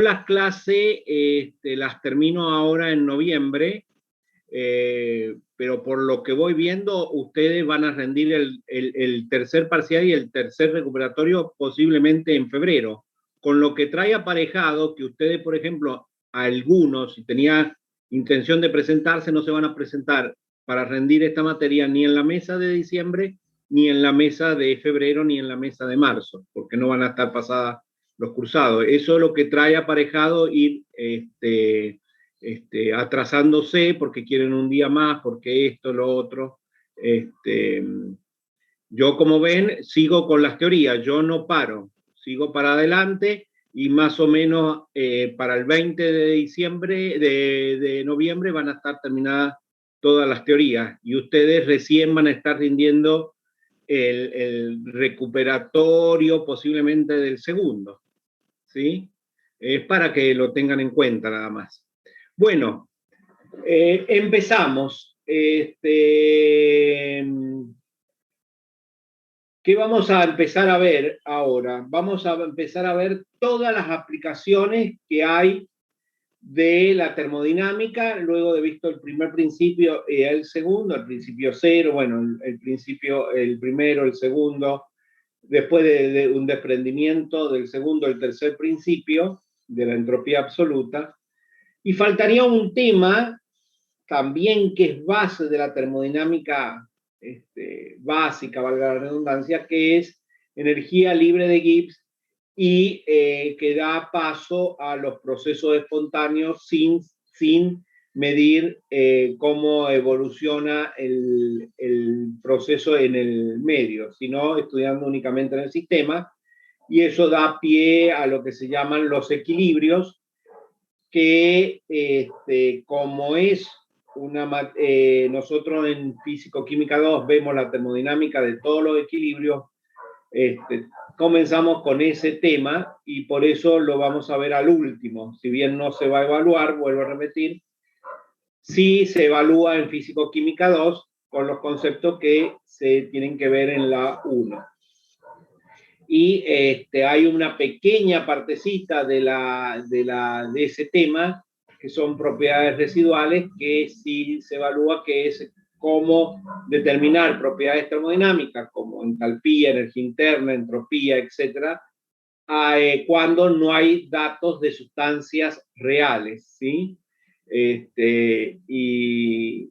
Las clases las termino ahora en noviembre, pero por lo que voy viendo, ustedes van a rendir el tercer parcial y el tercer recuperatorio posiblemente en febrero, con lo que trae aparejado que ustedes, por ejemplo, algunos, si tenían intención de presentarse, no se van a presentar para rendir esta materia ni en la mesa de diciembre, ni en la mesa de febrero, ni en la mesa de marzo, porque no van a estar pasadas los cursados. Eso es lo que trae aparejado ir atrasándose porque quieren un día más, porque esto, lo otro. Yo, como ven, sigo con las teorías, yo no paro, sigo para adelante y más o menos para el 20 de diciembre, de noviembre, van a estar terminadas todas las teorías y ustedes recién van a estar rindiendo el recuperatorio posiblemente del segundo. ¿Sí? Es para que lo tengan en cuenta nada más. Bueno, empezamos. ¿Qué vamos a empezar a ver ahora? Vamos a empezar a ver todas las aplicaciones que hay de la termodinámica, luego de visto el primer principio y el segundo, el principio cero, bueno, el principio, el primero, el segundo, después de un desprendimiento del segundo al tercer principio de la entropía absoluta. Y faltaría un tema también que es base de la termodinámica básica, valga la redundancia, que es energía libre de Gibbs y que da paso a los procesos espontáneos sin medir cómo evoluciona el proceso en el medio, sino estudiando únicamente en el sistema, y eso da pie a lo que se llaman los equilibrios, que como es nosotros en Físico-Química 2 vemos la termodinámica de todos los equilibrios, comenzamos con ese tema y por eso lo vamos a ver al último. Si bien no se va a evaluar, vuelvo a repetir, sí se evalúa en Físico-Química 2 con los conceptos que se tienen que ver en la 1. Y hay una pequeña partecita de ese tema, que son propiedades residuales, que sí se evalúa, que es cómo determinar propiedades termodinámicas, como entalpía, energía interna, entropía, etc., cuando no hay datos de sustancias reales, ¿sí? Y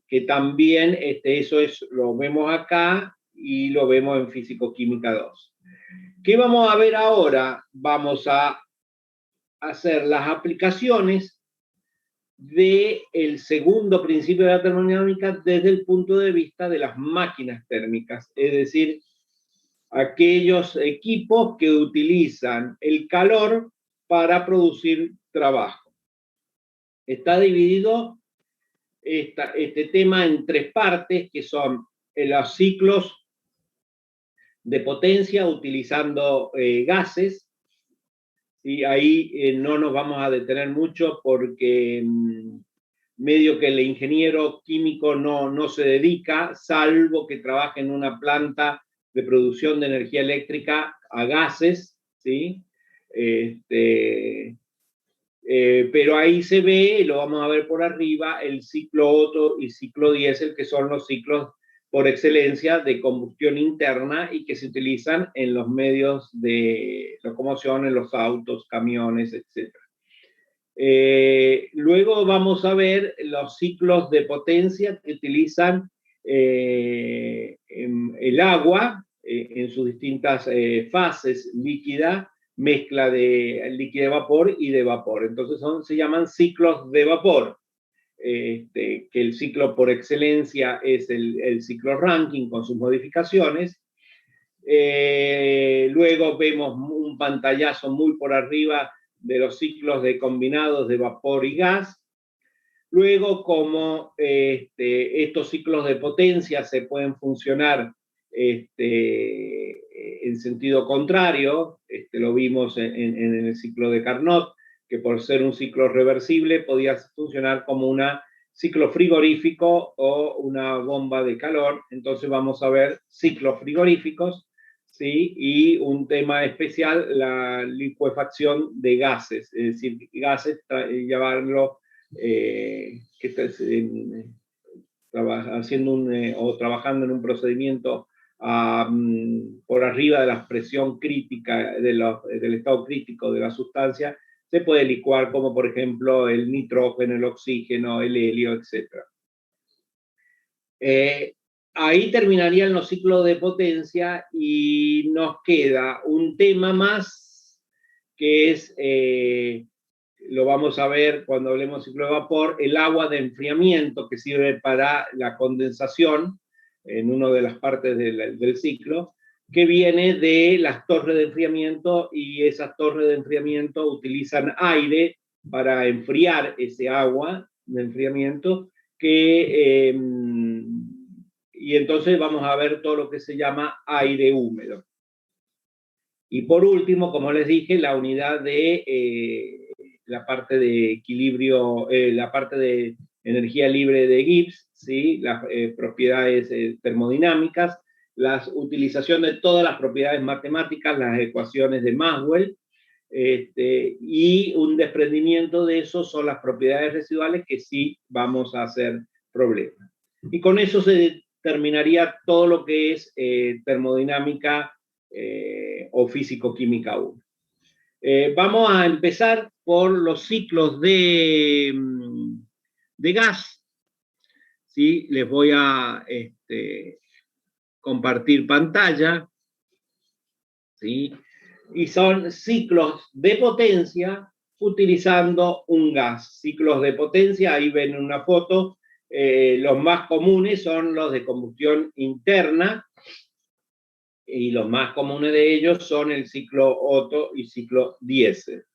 que también eso lo vemos acá y lo vemos en Físico-Química 2. ¿Qué vamos a ver ahora? Vamos a hacer las aplicaciones del segundo principio de la termodinámica desde el punto de vista de las máquinas térmicas, es decir, aquellos equipos que utilizan el calor para producir trabajo. Está dividido este tema en tres partes, que son los ciclos de potencia utilizando gases, y ahí no nos vamos a detener mucho porque medio que el ingeniero químico no se dedica, salvo que trabaje en una planta de producción de energía eléctrica a gases, ¿sí? Pero ahí se ve, lo vamos a ver por arriba, el ciclo Otto y ciclo diésel, que son los ciclos por excelencia de combustión interna y que se utilizan en los medios de locomoción, en los autos, camiones, etc. Luego vamos a ver los ciclos de potencia que utilizan el agua en sus distintas fases, líquida, mezcla de líquido de vapor y de vapor. Entonces se llaman ciclos de vapor. Que el ciclo por excelencia es el ciclo Rankine con sus modificaciones. Luego vemos un pantallazo muy por arriba de los ciclos de combinados de vapor y gas. Luego, como estos ciclos de potencia se pueden funcionar en sentido contrario, lo vimos en el ciclo de Carnot, que por ser un ciclo reversible podía funcionar como un ciclo frigorífico o una bomba de calor. Entonces vamos a ver ciclos frigoríficos, ¿sí? Y un tema especial, la licuefacción de gases, es decir, gases, llevarlo, haciendo o trabajando en un procedimiento por arriba de la presión crítica, del estado crítico de la sustancia, se puede licuar como por ejemplo el nitrógeno, el oxígeno, el helio, etc. Ahí terminarían los ciclos de potencia y nos queda un tema más que es, lo vamos a ver cuando hablemos de ciclo de vapor, el agua de enfriamiento que sirve para la condensación en una de las partes del ciclo, que viene de las torres de enfriamiento, y esas torres de enfriamiento utilizan aire para enfriar ese agua de enfriamiento y entonces vamos a ver todo lo que se llama aire húmedo. Y por último, como les dije, la unidad de la parte de equilibrio, la parte de energía libre de Gibbs, ¿sí? Las propiedades termodinámicas, la utilización de todas las propiedades matemáticas, las ecuaciones de Maxwell, y un desprendimiento de eso son las propiedades residuales que sí vamos a hacer problemas. Y con eso se terminaría todo lo que es termodinámica o físico-química 1. Vamos a empezar por los ciclos de gas. ¿Sí? Les voy a compartir pantalla. ¿Sí? Y son ciclos de potencia utilizando un gas. Ciclos de potencia, ahí ven una foto. Los más comunes son los de combustión interna, y los más comunes de ellos son el ciclo Otto y ciclo diésel.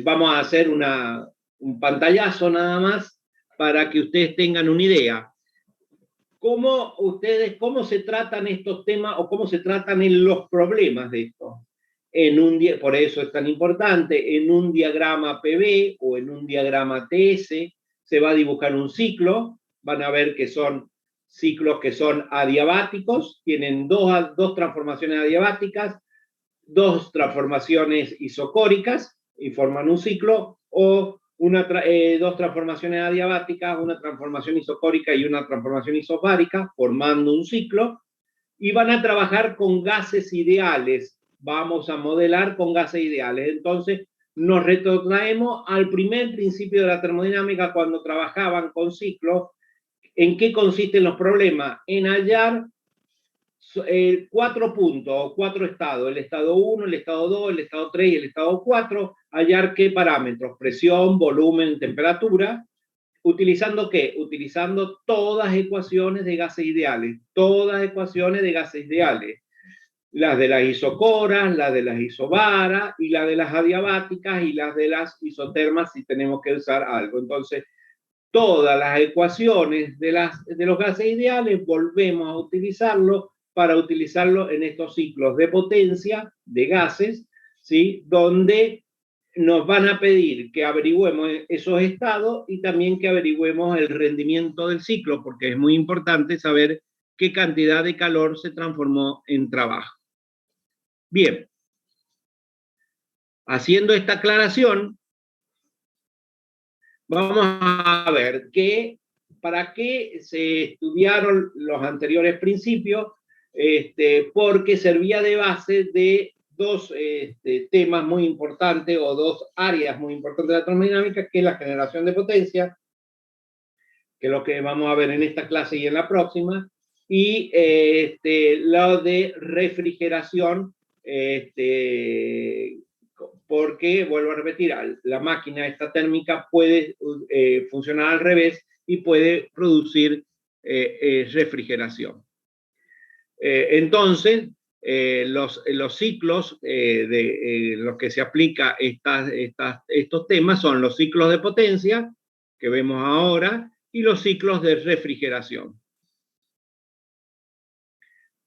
Vamos a hacer un pantallazo nada más para que ustedes tengan una idea. ¿Cómo se tratan estos temas o cómo se tratan los problemas de esto? Por eso es tan importante, en un diagrama PV o en un diagrama TS se va a dibujar un ciclo. Van a ver que son ciclos que son adiabáticos, tienen dos transformaciones adiabáticas, dos transformaciones isocóricas y forman un ciclo, o dos transformaciones adiabáticas, una transformación isocórica y una transformación isobárica, formando un ciclo, y van a trabajar con gases ideales. Vamos a modelar con gases ideales. Entonces, nos retrotraemos al primer principio de la termodinámica cuando trabajaban con ciclos. ¿En qué consisten los problemas? En hallar 4 puntos o 4 estados, el estado 1, el estado 2, el estado 3 y el estado 4, hallar qué parámetros, presión, volumen, temperatura. ¿Utilizando qué? Utilizando todas ecuaciones de gases ideales, todas ecuaciones de gases ideales. Las de las isocoras, las de las isobaras, y las de las adiabáticas, y las de las isotermas si tenemos que usar algo. Entonces, todas las ecuaciones de los gases ideales volvemos a utilizarlo para utilizarlo en estos ciclos de potencia de gases, ¿sí? Donde nos van a pedir que averigüemos esos estados y también que averigüemos el rendimiento del ciclo, porque es muy importante saber qué cantidad de calor se transformó en trabajo. Bien, haciendo esta aclaración, vamos a ver para qué se estudiaron los anteriores principios, porque servía de base de dos temas muy importantes o dos áreas muy importantes de la termodinámica, que es la generación de potencia, que es lo que vamos a ver en esta clase y en la próxima, y lo de refrigeración, porque, vuelvo a repetir, la máquina esta térmica puede funcionar al revés y puede producir refrigeración. Entonces, los ciclos de los que se aplica estos temas son los ciclos de potencia, que vemos ahora, y los ciclos de refrigeración.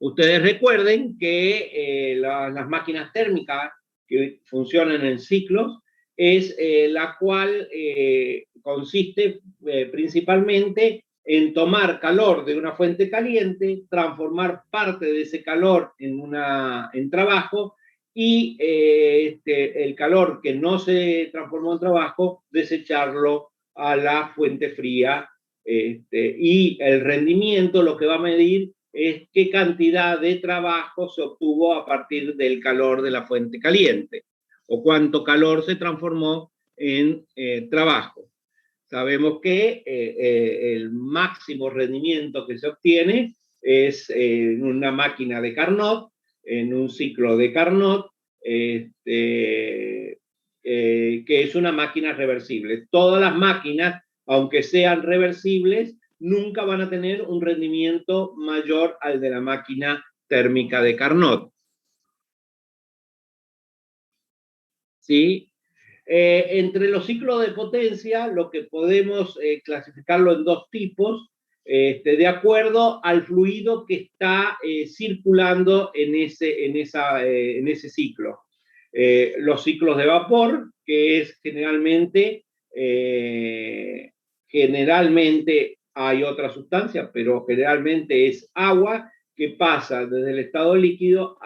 Ustedes recuerden que las máquinas térmicas que funcionan en ciclos es la cual consiste principalmente en tomar calor de una fuente caliente, transformar parte de ese calor en trabajo y el calor que no se transformó en trabajo, desecharlo a la fuente fría. Y el rendimiento lo que va a medir es qué cantidad de trabajo se obtuvo a partir del calor de la fuente caliente o cuánto calor se transformó en trabajo. Sabemos que el máximo rendimiento que se obtiene es en una máquina de Carnot, en un ciclo de Carnot, que es una máquina reversible. Todas las máquinas, aunque sean reversibles, nunca van a tener un rendimiento mayor al de la máquina térmica de Carnot. ¿Sí? Entre los ciclos de potencia, lo que podemos clasificarlo en dos tipos, de acuerdo al fluido que está circulando en ese ciclo. Los ciclos de vapor, que es generalmente hay otra sustancia, pero generalmente es agua que pasa desde el estado líquido,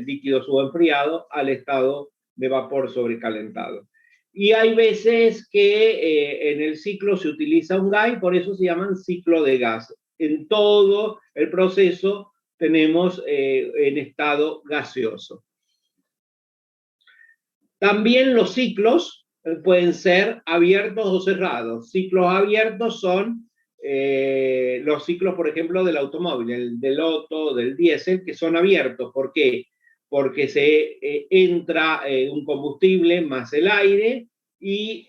líquido subenfriado, al estado de vapor sobrecalentado. Y hay veces que en el ciclo se utiliza un gas y por eso se llaman ciclo de gas. En todo el proceso tenemos en estado gaseoso. También los ciclos pueden ser abiertos o cerrados. Ciclos abiertos son los ciclos, por ejemplo, del automóvil, del Otto, del diésel, que son abiertos. ¿Por qué? Porque se entra un combustible más el aire y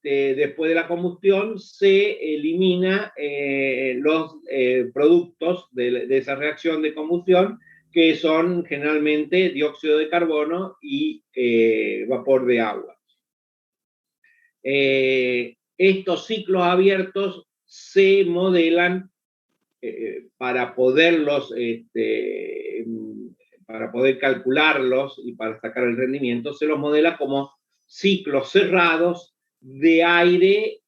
después de la combustión se elimina los productos de esa reacción de combustión, que son generalmente dióxido de carbono y vapor de agua. Estos ciclos abiertos se modelan para poderlos, para poder calcularlos y para sacar el rendimiento, se los modela como ciclos cerrados de aire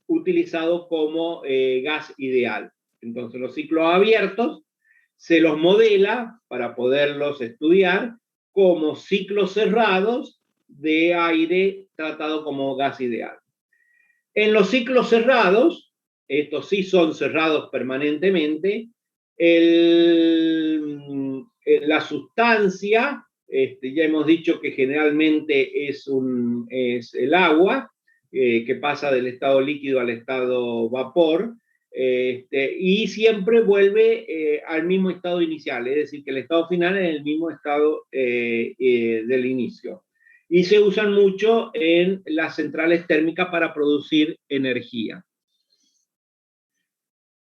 utilizado como gas ideal. Entonces los ciclos abiertos se los modela para poderlos estudiar como ciclos cerrados de aire tratado como gas ideal. En los ciclos cerrados, estos sí son cerrados permanentemente, la sustancia, ya hemos dicho que generalmente es el agua, que pasa del estado líquido al estado vapor, y siempre vuelve al mismo estado inicial, es decir, que el estado final es el mismo estado del inicio. Y se usan mucho en las centrales térmicas para producir energía.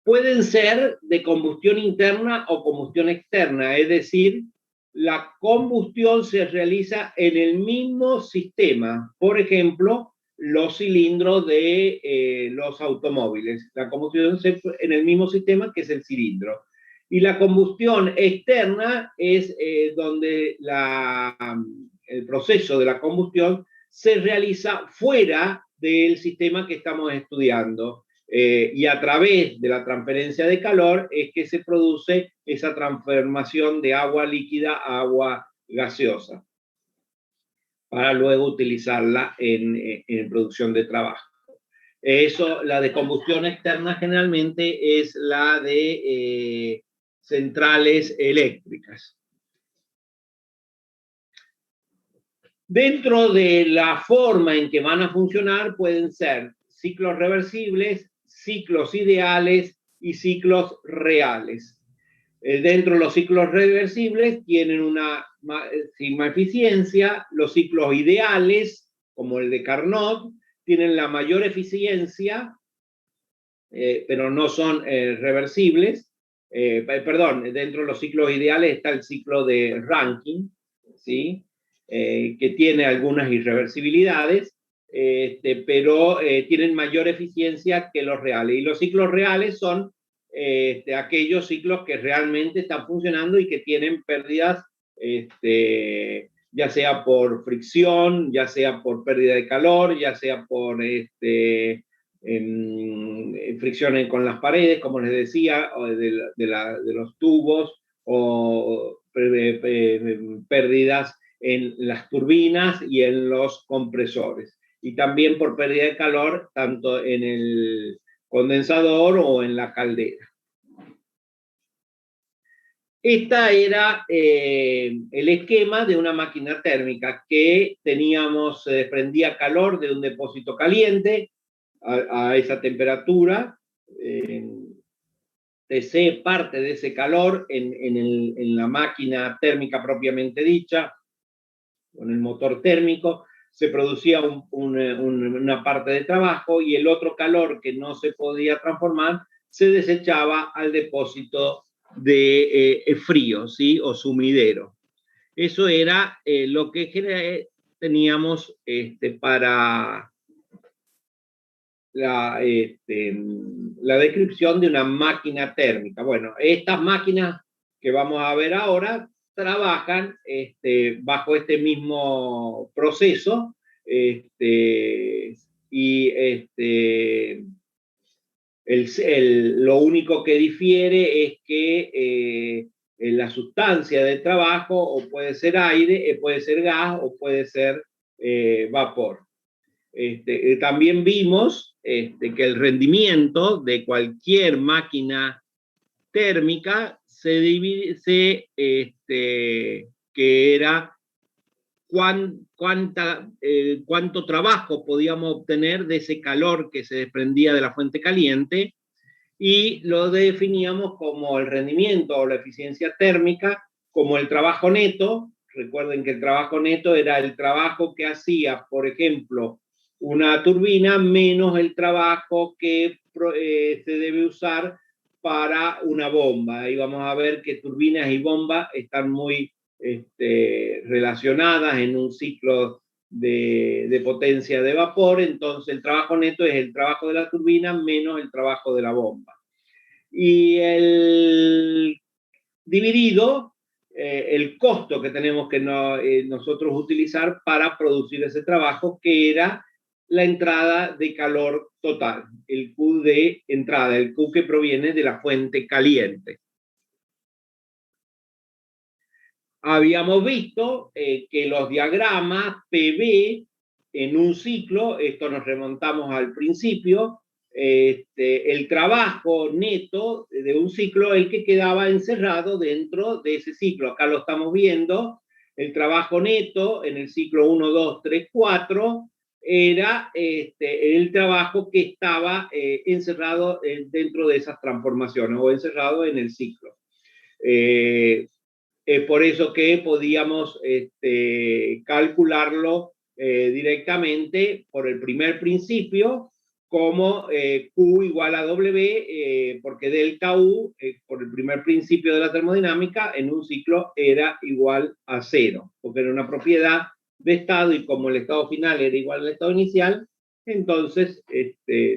Pueden ser de combustión interna o combustión externa, es decir, la combustión se realiza en el mismo sistema. Por ejemplo, los cilindros de los automóviles. La combustión en el mismo sistema que es el cilindro. Y la combustión externa es donde el proceso de la combustión se realiza fuera del sistema que estamos estudiando. Y a través de la transferencia de calor es que se produce esa transformación de agua líquida a agua gaseosa para luego utilizarla en producción de trabajo. Eso, la de combustión externa generalmente es la de centrales eléctricas. Dentro de la forma en que van a funcionar pueden ser ciclos reversibles, ciclos ideales y ciclos reales. Dentro de los ciclos reversibles tienen una máxima eficiencia, los ciclos ideales, como el de Carnot, tienen la mayor eficiencia, pero no son reversibles. Perdón, dentro de los ciclos ideales está el ciclo de Rankine, ¿sí? Que tiene algunas irreversibilidades, pero tienen mayor eficiencia que los reales. Y los ciclos reales son aquellos ciclos que realmente están funcionando y que tienen pérdidas, ya sea por fricción, ya sea por pérdida de calor, ya sea por fricción con las paredes, como les decía, o de los tubos, o pérdidas en las turbinas y en los compresores. Y también por pérdida de calor, tanto en el condensador o en la caldera. Esta era el esquema de una máquina térmica que teníamos, se desprendía calor de un depósito caliente a esa temperatura. Se parte de ese calor en la máquina térmica propiamente dicha, con el motor térmico, se producía una parte de trabajo y el otro calor que no se podía transformar se desechaba al depósito de frío, ¿sí? O sumidero. Eso era lo que teníamos para la descripción de una máquina térmica. Bueno, estas máquinas que vamos a ver ahora trabajan bajo este mismo proceso y lo único que difiere es que la sustancia de trabajo o puede ser aire, puede ser gas o puede ser vapor. También vimos que el rendimiento de cualquier máquina térmica se divide, que era cuánto trabajo podíamos obtener de ese calor que se desprendía de la fuente caliente, y lo definíamos como el rendimiento o la eficiencia térmica, como el trabajo neto. Recuerden que el trabajo neto era el trabajo que hacía, por ejemplo, una turbina menos el trabajo que se debe usar para una bomba. Ahí vamos a ver que turbinas y bombas están muy relacionadas en un ciclo de potencia de vapor. Entonces el trabajo neto es el trabajo de la turbina menos el trabajo de la bomba. Y el dividido, el costo que tenemos que nosotros utilizar para producir ese trabajo, que era la entrada de calor total, el Q de entrada, el Q que proviene de la fuente caliente. Habíamos visto que los diagramas PV en un ciclo, esto nos remontamos al principio, el trabajo neto de un ciclo, el que quedaba encerrado dentro de ese ciclo. Acá lo estamos viendo, el trabajo neto en el ciclo 1, 2, 3, 4, era el trabajo que estaba encerrado dentro de esas transformaciones o encerrado en el ciclo. Por eso que podíamos calcularlo directamente por el primer principio como Q igual a W, porque delta U, por el primer principio de la termodinámica, en un ciclo era igual a 0, porque era una propiedad de estado y como el estado final era igual al estado inicial, entonces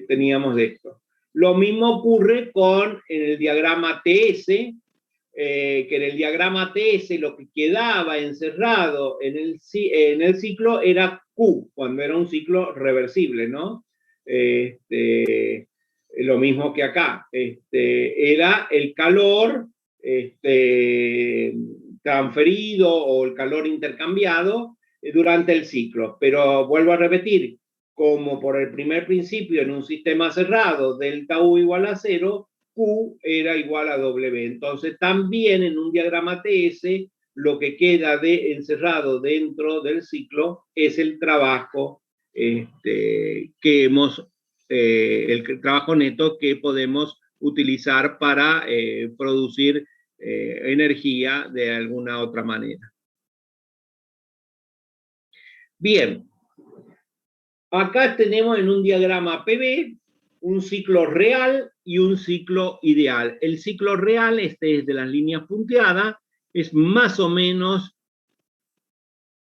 teníamos esto. Lo mismo ocurre con el diagrama TS, que en el diagrama TS lo que quedaba encerrado en el ciclo era Q, cuando era un ciclo reversible, ¿no? Lo mismo que acá. Era el calor transferido o el calor intercambiado durante el ciclo. Pero vuelvo a repetir, como por el primer principio en un sistema cerrado, delta U igual a 0, Q era igual a W. Entonces, también en un diagrama TS, lo que queda encerrado dentro del ciclo es el trabajo que hemos, el trabajo neto que podemos utilizar para producir energía de alguna otra manera. Bien, acá tenemos en un diagrama PV un ciclo real y un ciclo ideal. El ciclo real, es de las líneas punteadas, es más o menos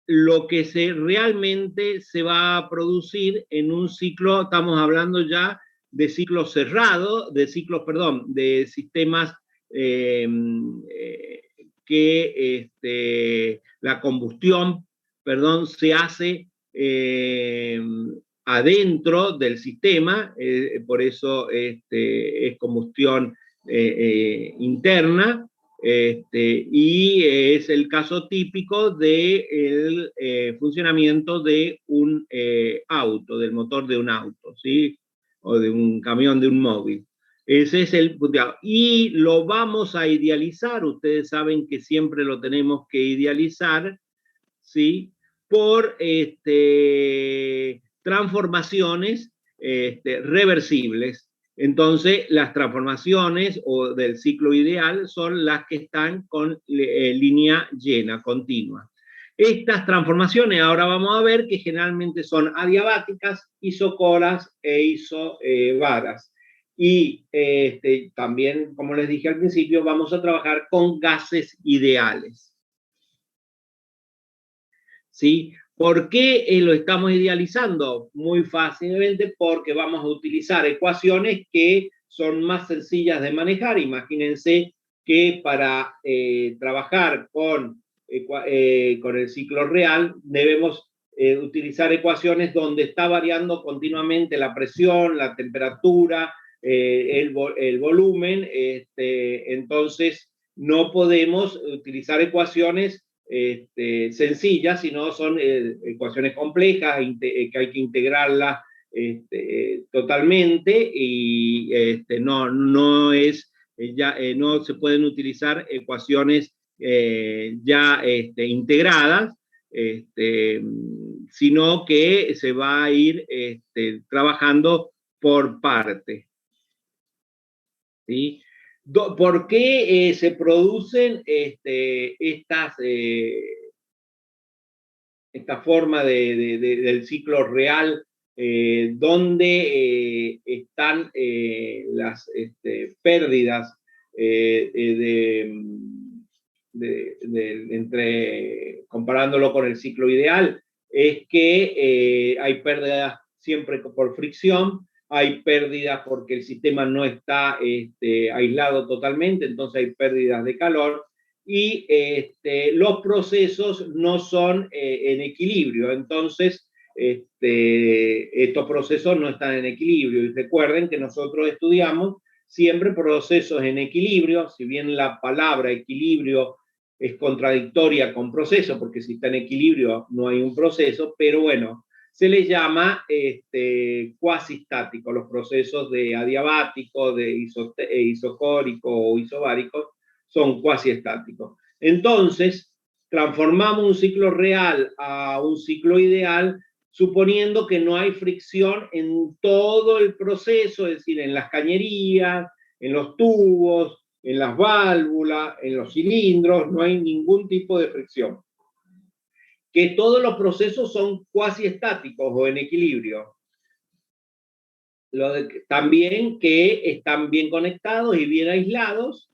lo que realmente se va a producir en un ciclo. Estamos hablando ya de ciclos cerrados, de sistemas que la combustión, se hace adentro del sistema, por eso es combustión interna, y es el caso típico del funcionamiento de un auto, del motor de un auto, ¿sí? O de un camión, de un móvil. Ese es el punteado. Y lo vamos a idealizar, ustedes saben que siempre lo tenemos que idealizar, ¿sí? Por transformaciones reversibles. Entonces, las transformaciones o del ciclo ideal son las que están con línea llena, continua. Estas transformaciones ahora vamos a ver que generalmente son adiabáticas, isocoras e isobaras. Y también, como les dije al principio, vamos a trabajar con gases ideales. ¿Sí? ¿Por qué lo estamos idealizando? Muy fácilmente porque vamos a utilizar ecuaciones que son más sencillas de manejar. Imagínense que para trabajar con el ciclo real debemos utilizar ecuaciones donde está variando continuamente la presión, la temperatura, el volumen. Entonces, no podemos utilizar ecuaciones sencillas, sino son ecuaciones complejas que hay que integrarlas totalmente y no es ya no se pueden utilizar ecuaciones ya integradas, sino que se va a ir trabajando por parte, ¿sí? ¿Por qué se producen esta forma del ciclo real donde están las pérdidas comparándolo con el ciclo ideal? Es que hay pérdidas siempre por fricción, hay pérdidas porque el sistema no está aislado totalmente, entonces hay pérdidas de calor, y los procesos no son en equilibrio. Entonces, estos procesos no están en equilibrio. Y recuerden que nosotros estudiamos siempre procesos en equilibrio, si bien la palabra equilibrio es contradictoria con proceso, porque si está en equilibrio no hay un proceso, pero bueno, se les llama cuasistático, los procesos de adiabático, de isocórico o isobárico, son cuasiestáticos. Entonces, transformamos un ciclo real a un ciclo ideal suponiendo que no hay fricción en todo el proceso, es decir, en las cañerías, en los tubos, en las válvulas, en los cilindros, no hay ningún tipo de fricción. Que todos los procesos son cuasiestáticos o en equilibrio. También que están bien conectados y bien aislados,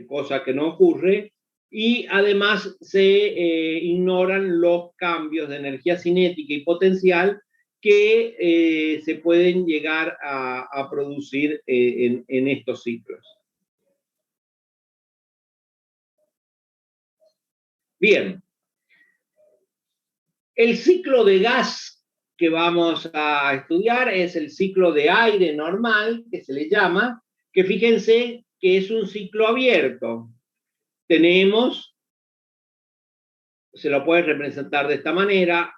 cosa que no ocurre, y además se ignoran los cambios de energía cinética y potencial que se pueden llegar a producir en estos ciclos. Bien, el ciclo de gas que vamos a estudiar es el ciclo de aire normal, que se le llama, que fíjense que es un ciclo abierto. Tenemos, se lo puede representar de esta manera,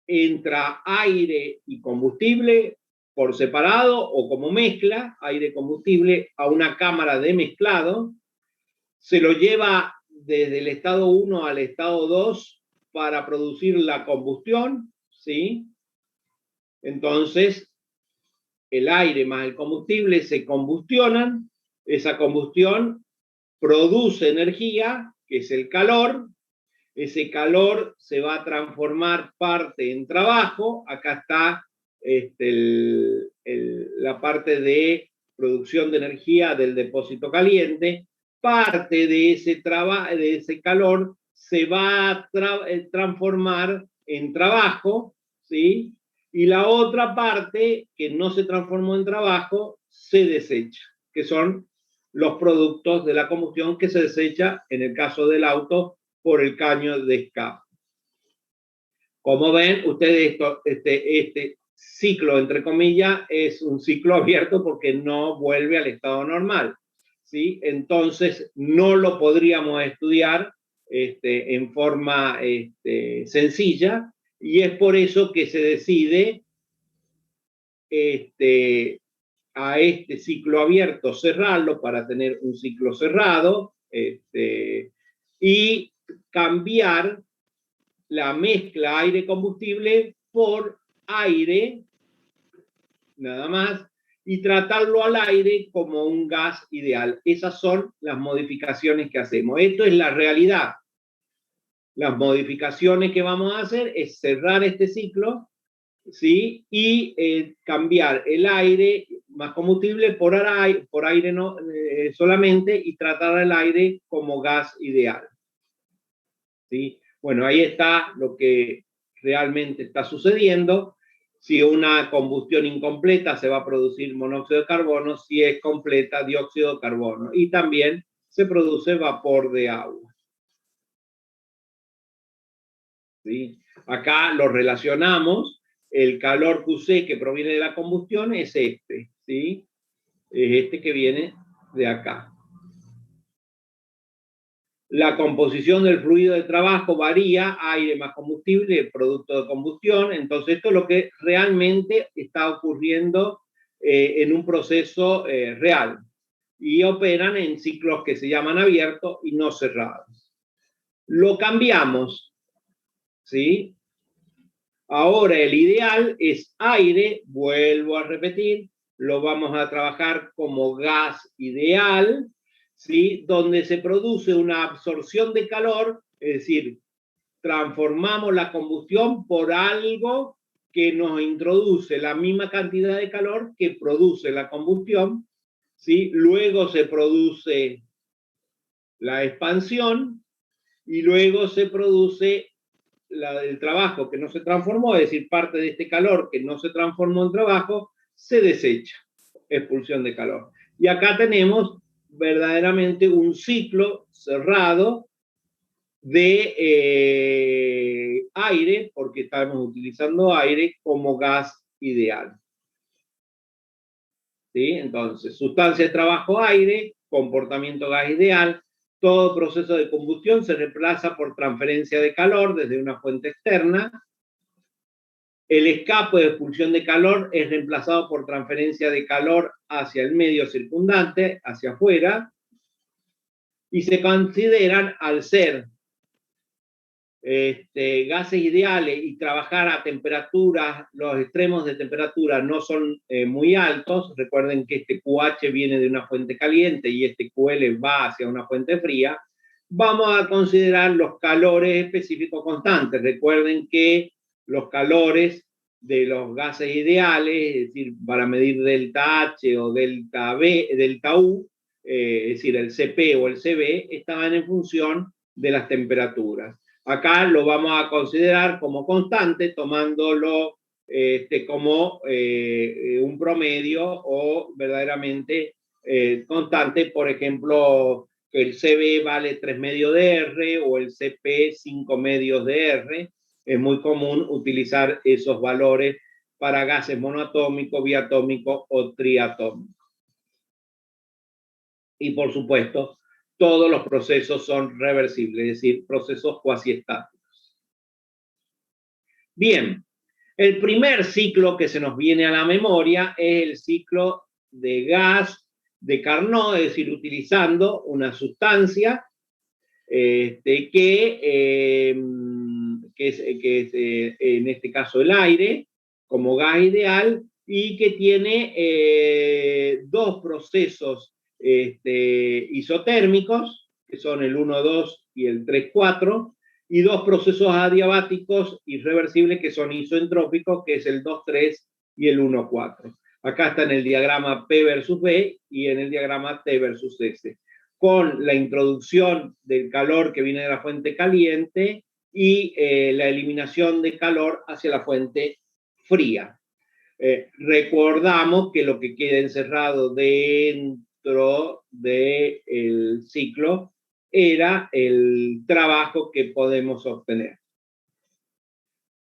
entra aire y combustible por separado o como mezcla, aire-combustible, a una cámara de mezclado, se lo lleva desde el estado 1 al estado 2 para producir la combustión, ¿sí? Entonces, el aire más el combustible se combustionan, esa combustión produce energía, que es el calor, ese calor se va a transformar parte en trabajo, acá está la parte de producción de energía del depósito caliente, parte de ese calor se va a transformar en trabajo, ¿sí? Y la otra parte que no se transformó en trabajo se desecha, que son los productos de la combustión que se desecha en el caso del auto por el caño de escape. Como ven, ustedes, este ciclo, entre comillas, es un ciclo abierto porque no vuelve al estado normal, ¿sí? Entonces, no lo podríamos estudiar en forma sencilla, y es por eso que se decide a este ciclo abierto cerrarlo para tener un ciclo cerrado, y cambiar la mezcla aire-combustible por aire, nada más, y tratarlo al aire como un gas ideal. Esas son las modificaciones que hacemos. Esto es la realidad. Las modificaciones que vamos a hacer es cerrar este ciclo, ¿sí? Y cambiar el aire más combustible por aire no, solamente, y tratar el aire como gas ideal, ¿sí? Bueno, ahí está lo que realmente está sucediendo. Si una combustión incompleta se va a producir monóxido de carbono, si es completa, dióxido de carbono. Y también se produce vapor de agua, ¿sí? Acá lo relacionamos. El calor QC que proviene de la combustión es ¿sí? Es este que viene de acá. La composición del fluido de trabajo varía, aire más combustible, producto de combustión. Entonces, esto es lo que realmente está ocurriendo en un proceso real. Y operan en ciclos que se llaman abiertos y no cerrados. Lo cambiamos, ¿sí? Ahora el ideal es aire, vuelvo a repetir, lo vamos a trabajar como gas ideal, ¿sí? Donde se produce una absorción de calor, es decir, transformamos la combustión por algo que nos introduce la misma cantidad de calor que produce la combustión, ¿sí? Luego se produce la expansión y luego se produce el trabajo que no se transformó, es decir, parte de este calor que no se transformó en trabajo, se desecha, expulsión de calor. Y acá tenemos verdaderamente un ciclo cerrado de aire, porque estamos utilizando aire como gas ideal, ¿sí? Entonces, sustancia de trabajo aire, comportamiento gas ideal. Todo proceso de combustión se reemplaza por transferencia de calor desde una fuente externa. El escape de expulsión de calor es reemplazado por transferencia de calor hacia el medio circundante, hacia afuera, y se consideran, al ser gases ideales y trabajar a temperaturas, los extremos de temperatura no son muy altos. Recuerden que este QH viene de una fuente caliente y este QL va hacia una fuente fría. Vamos a considerar los calores específicos constantes. Recuerden que los calores de los gases ideales, es decir, para medir delta H o delta U, es decir, el CP o el CB, estaban en función de las temperaturas. Acá lo vamos a considerar como constante, tomándolo como un promedio o verdaderamente constante. Por ejemplo, que el CB vale 3 medios de R o el CP 5 medios de R. Es muy común utilizar esos valores para gases monoatómicos, biatómicos o triatómicos. Y por supuesto, todos los procesos son reversibles, es decir, procesos cuasi estáticos. Bien, el primer ciclo que se nos viene a la memoria es el ciclo de gas de Carnot, es decir, utilizando una sustancia que es en este caso el aire, como gas ideal, y que tiene dos procesos isotérmicos, que son el 1,2 y el 3,4, y dos procesos adiabáticos irreversibles que son isoentrópicos, que es el 2,3 y el 1,4. Acá está en el diagrama P versus B y en el diagrama T versus S, con la introducción del calor que viene de la fuente caliente y la eliminación de calor hacia la fuente fría. Recordamos que lo que queda encerrado dentro del ciclo era el trabajo que podemos obtener.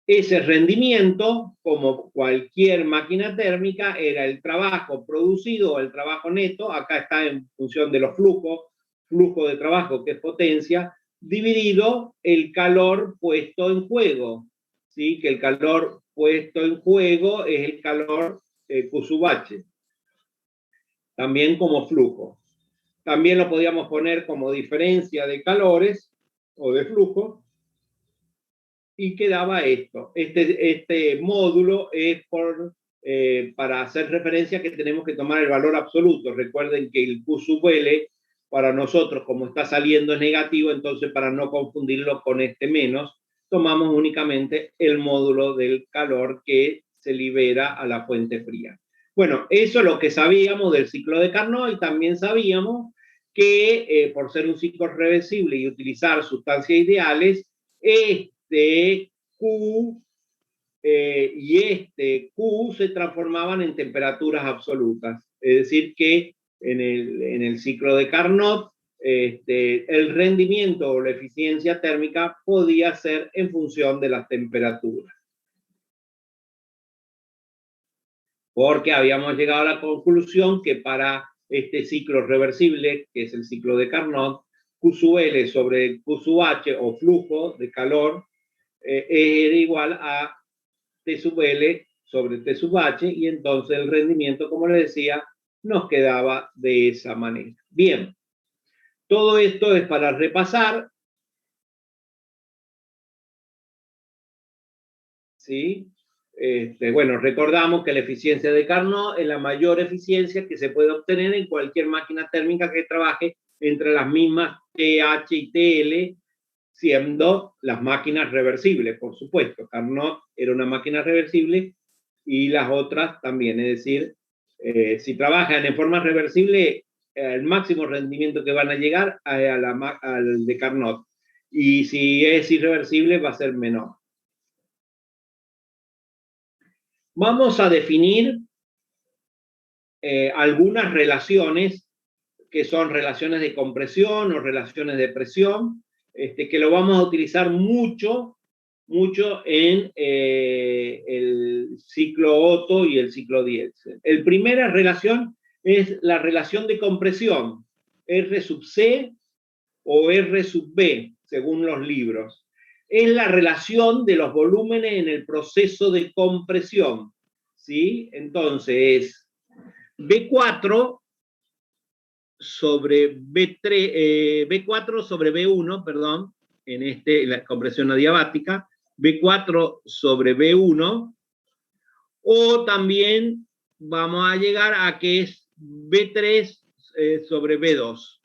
Ese rendimiento, como cualquier máquina térmica, era el trabajo producido o el trabajo neto, acá está en función de los flujos, flujo de trabajo que es potencia, dividido el calor puesto en juego, ¿sí? Que el calor puesto en juego es el calor Q sub H, también como flujo. También lo podíamos poner como diferencia de calores o de flujo, y quedaba esto. Este módulo es para hacer referencia que tenemos que tomar el valor absoluto. Recuerden que el Q sub L para nosotros, como está saliendo, es negativo, entonces para no confundirlo con este menos, tomamos únicamente el módulo del calor que se libera a la fuente fría. Bueno, eso es lo que sabíamos del ciclo de Carnot, y también sabíamos que por ser un ciclo reversible y utilizar sustancias ideales, Q y Q se transformaban en temperaturas absolutas. Es decir, que en el ciclo de Carnot, el rendimiento o la eficiencia térmica podía ser en función de las temperaturas. Porque habíamos llegado a la conclusión que para este ciclo reversible, que es el ciclo de Carnot, Q sub L sobre Q sub H, o flujo de calor, era igual a T sub L sobre T sub H, y entonces el rendimiento, como les decía, nos quedaba de esa manera. Bien, todo esto es para repasar, ¿sí? Bueno, recordamos que la eficiencia de Carnot es la mayor eficiencia que se puede obtener en cualquier máquina térmica que trabaje entre las mismas TH y TL, siendo las máquinas reversibles, por supuesto. Carnot era una máquina reversible y las otras también, es decir, si trabajan en forma reversible, el máximo rendimiento que van a llegar al de Carnot, y si es irreversible va a ser menor. Vamos a definir algunas relaciones que son relaciones de compresión o relaciones de presión, que lo vamos a utilizar mucho en el ciclo Otto y el ciclo Diésel. La primera relación es la relación de compresión, R sub C o R sub B, según los libros. Es la relación de los volúmenes en el proceso de compresión, ¿sí? Entonces es B4 sobre B3, B4 sobre B1, perdón, en la compresión adiabática, B4 sobre B1, o también vamos a llegar a que es B3 sobre B2,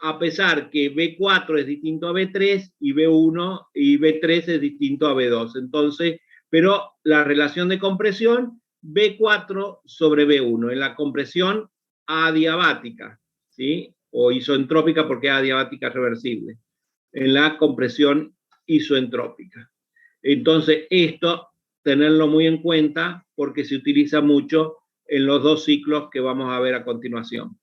a pesar que B4 es distinto a B3 y B1 y B3 es distinto a B2. Entonces, pero la relación de compresión, B4 sobre B1, en la compresión adiabática, ¿sí? O isoentrópica, porque es adiabática reversible, en la compresión isoentrópica. Entonces, esto tenerlo muy en cuenta porque se utiliza mucho en los dos ciclos que vamos a ver a continuación.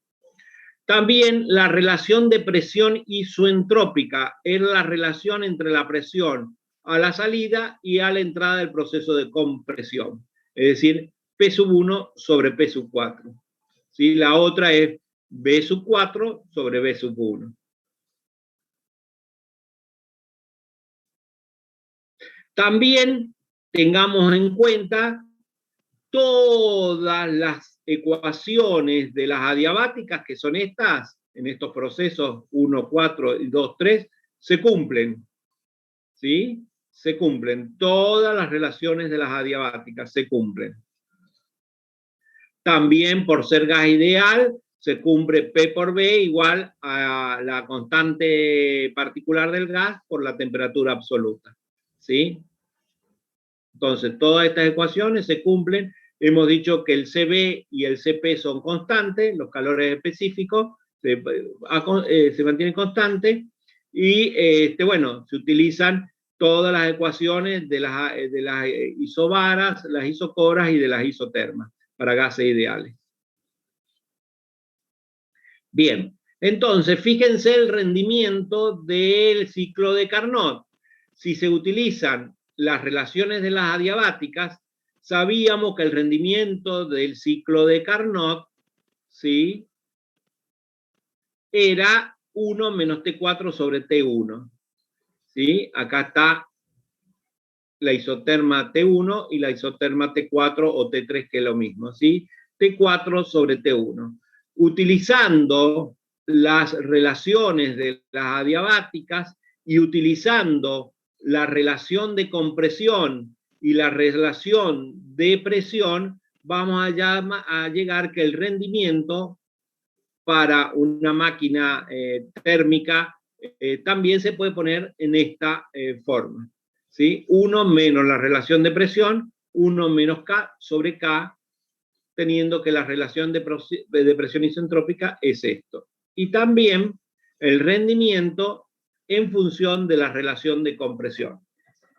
También la relación de presión isoentrópica es la relación entre la presión a la salida y a la entrada del proceso de compresión. Es decir, P sub 1 sobre P sub 4. ¿Sí? La otra es B sub 4 sobre B sub 1. También tengamos en cuenta todas las ecuaciones de las adiabáticas, que son estas, en estos procesos 1, 4 y 2, 3, se cumplen. ¿Sí? Se cumplen. Todas las relaciones de las adiabáticas se cumplen. También, por ser gas ideal, se cumple P por B igual a la constante particular del gas por la temperatura absoluta. ¿Sí? Entonces, todas estas ecuaciones se cumplen. Hemos dicho que el CB y el CP son constantes, los calores específicos se mantienen constantes, y bueno, se utilizan todas las ecuaciones de las isobaras, las isocoras y de las isotermas para gases ideales. Bien, entonces fíjense el rendimiento del ciclo de Carnot. Si se utilizan las relaciones de las adiabáticas, sabíamos que el rendimiento del ciclo de Carnot, ¿sí?, era 1 menos T4 sobre T1. ¿Sí? Acá está la isoterma T1 y la isoterma T4 o T3, que es lo mismo. ¿Sí? T4 sobre T1. Utilizando las relaciones de las adiabáticas y utilizando la relación de compresión y la relación de presión, vamos a llegar que el rendimiento para una máquina térmica también se puede poner en esta forma. ¿Sí? 1 menos la relación de presión, 1 menos K sobre K, teniendo que la relación de presión isentrópica es esto. Y también el rendimiento en función de la relación de compresión.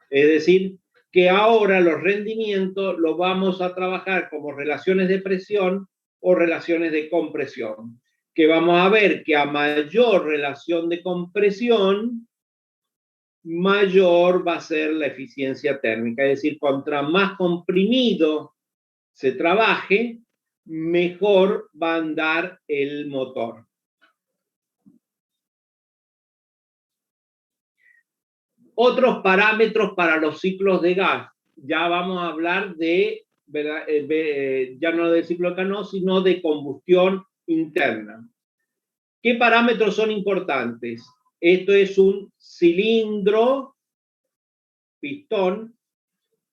Es decir, que ahora los rendimientos los vamos a trabajar como relaciones de presión o relaciones de compresión. Que vamos a ver que a mayor relación de compresión, mayor va a ser la eficiencia térmica. Es decir, contra más comprimido se trabaje, mejor va a andar el motor. Otros parámetros para los ciclos de gas. Ya vamos a hablar de, ya no del ciclo de Carnot, sino de combustión interna. ¿Qué parámetros son importantes? Esto es un cilindro, pistón,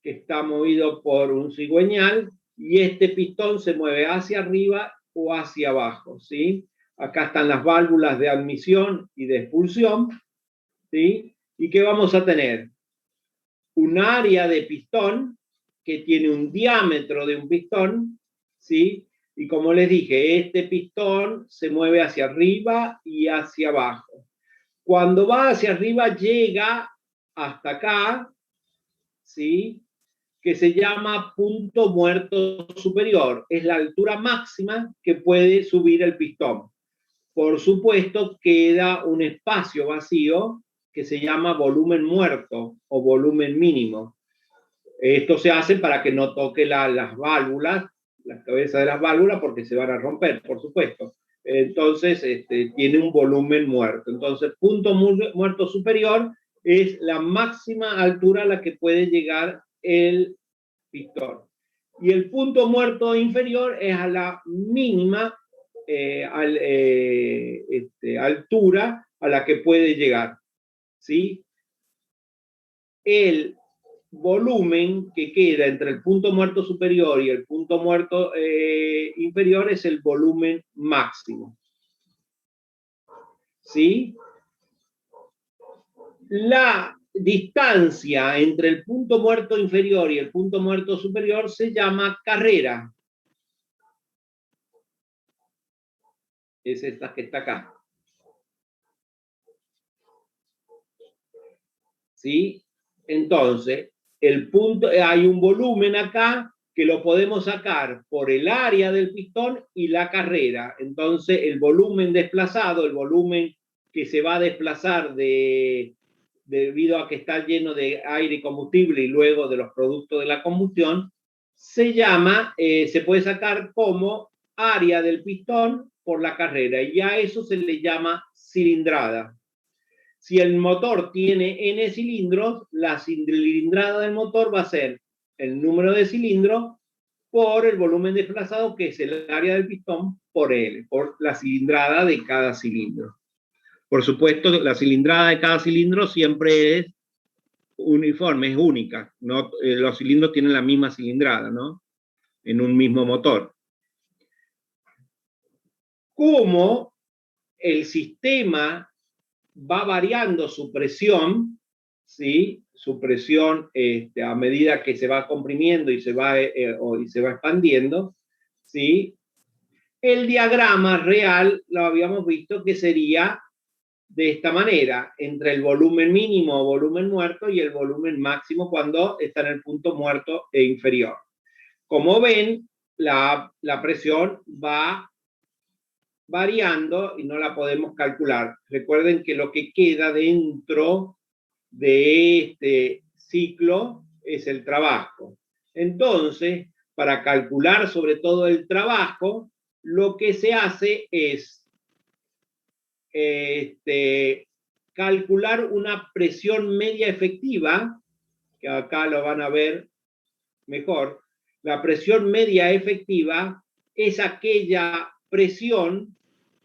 que está movido por un cigüeñal, y este pistón se mueve hacia arriba o hacia abajo, ¿sí? Acá están las válvulas de admisión y de expulsión, ¿sí? ¿Y qué vamos a tener? Un área de pistón que tiene un diámetro de un pistón, ¿sí? Y como les dije, este pistón se mueve hacia arriba y hacia abajo. Cuando va hacia arriba llega hasta acá, ¿sí?, que se llama punto muerto superior. Es la altura máxima que puede subir el pistón. Por supuesto, queda un espacio vacío que se llama volumen muerto o volumen mínimo. Esto se hace para que no toque las válvulas, las cabezas de las válvulas, porque se van a romper, por supuesto. Entonces, tiene un volumen muerto. Entonces, punto muerto superior es la máxima altura a la que puede llegar el pistón. Y el punto muerto inferior es a la mínima altura a la que puede llegar. ¿Sí? El volumen que queda entre el punto muerto superior y el punto muerto inferior es el volumen máximo. ¿Sí? La distancia entre el punto muerto inferior y el punto muerto superior se llama carrera. Es esta que está acá. ¿Sí? Entonces, hay un volumen acá que lo podemos sacar por el área del pistón y la carrera. Entonces, el volumen desplazado, el volumen que se va a desplazar debido a que está lleno de aire y combustible y luego de los productos de la combustión, se puede sacar como área del pistón por la carrera, y a eso se le llama cilindrada. Si el motor tiene N cilindros, la cilindrada del motor va a ser el número de cilindros por el volumen desplazado, que es el área del pistón, por L, por la cilindrada de cada cilindro. Por supuesto, la cilindrada de cada cilindro siempre es uniforme, es única. No, los cilindros tienen la misma cilindrada, ¿no?, en un mismo motor. Como el sistema va variando su presión, ¿sí?, su presión a medida que se va comprimiendo y se va expandiendo, ¿sí? El diagrama real lo habíamos visto que sería de esta manera, entre el volumen mínimo o volumen muerto y el volumen máximo cuando está en el punto muerto e inferior. Como ven, la presión va variando y no la podemos calcular. Recuerden que lo que queda dentro de este ciclo es el trabajo. Entonces, para calcular sobre todo el trabajo, lo que se hace es calcular una presión media efectiva, que acá lo van a ver mejor. La presión media efectiva es aquella presión,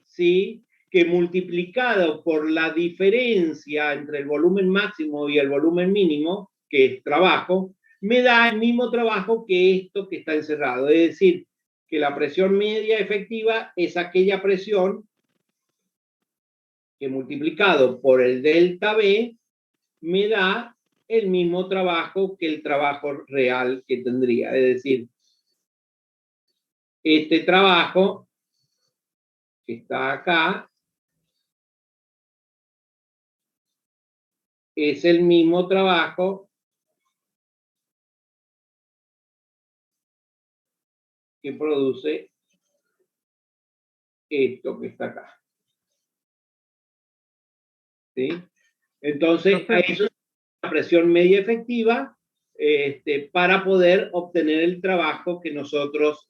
¿sí?, que multiplicado por la diferencia entre el volumen máximo y el volumen mínimo, que es trabajo, me da el mismo trabajo que esto que está encerrado. Es decir, que la presión media efectiva es aquella presión que multiplicado por el delta B me da el mismo trabajo que el trabajo real que tendría. Es decir, este trabajo que está acá es el mismo trabajo que produce esto que está acá. ¿Sí? Entonces, a eso es la presión media efectiva para poder obtener el trabajo que nosotros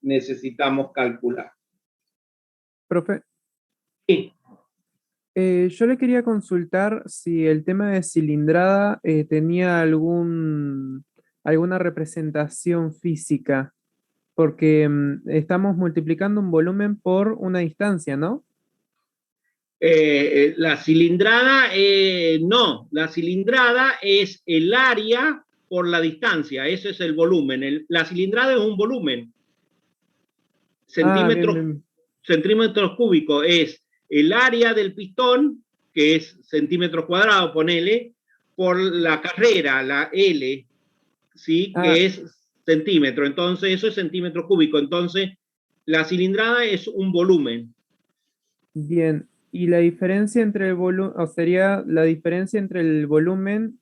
necesitamos calcular. Profe, Sí. yo le quería consultar si el tema de cilindrada tenía alguna representación física, porque estamos multiplicando un volumen por una distancia, ¿no? La cilindrada, no, la cilindrada es el área por la distancia, ese es el volumen. La cilindrada es un volumen, Ah, bien, centímetros, bien. centímetros cúbicos es el área del pistón, que es centímetros cuadrados, ponele, por la carrera, la L, ¿sí?, Ah, que es centímetro. Entonces, eso es centímetro cúbico. Entonces, la cilindrada es un volumen. bien. Y la diferencia entre el volumen, o sería la diferencia entre el volumen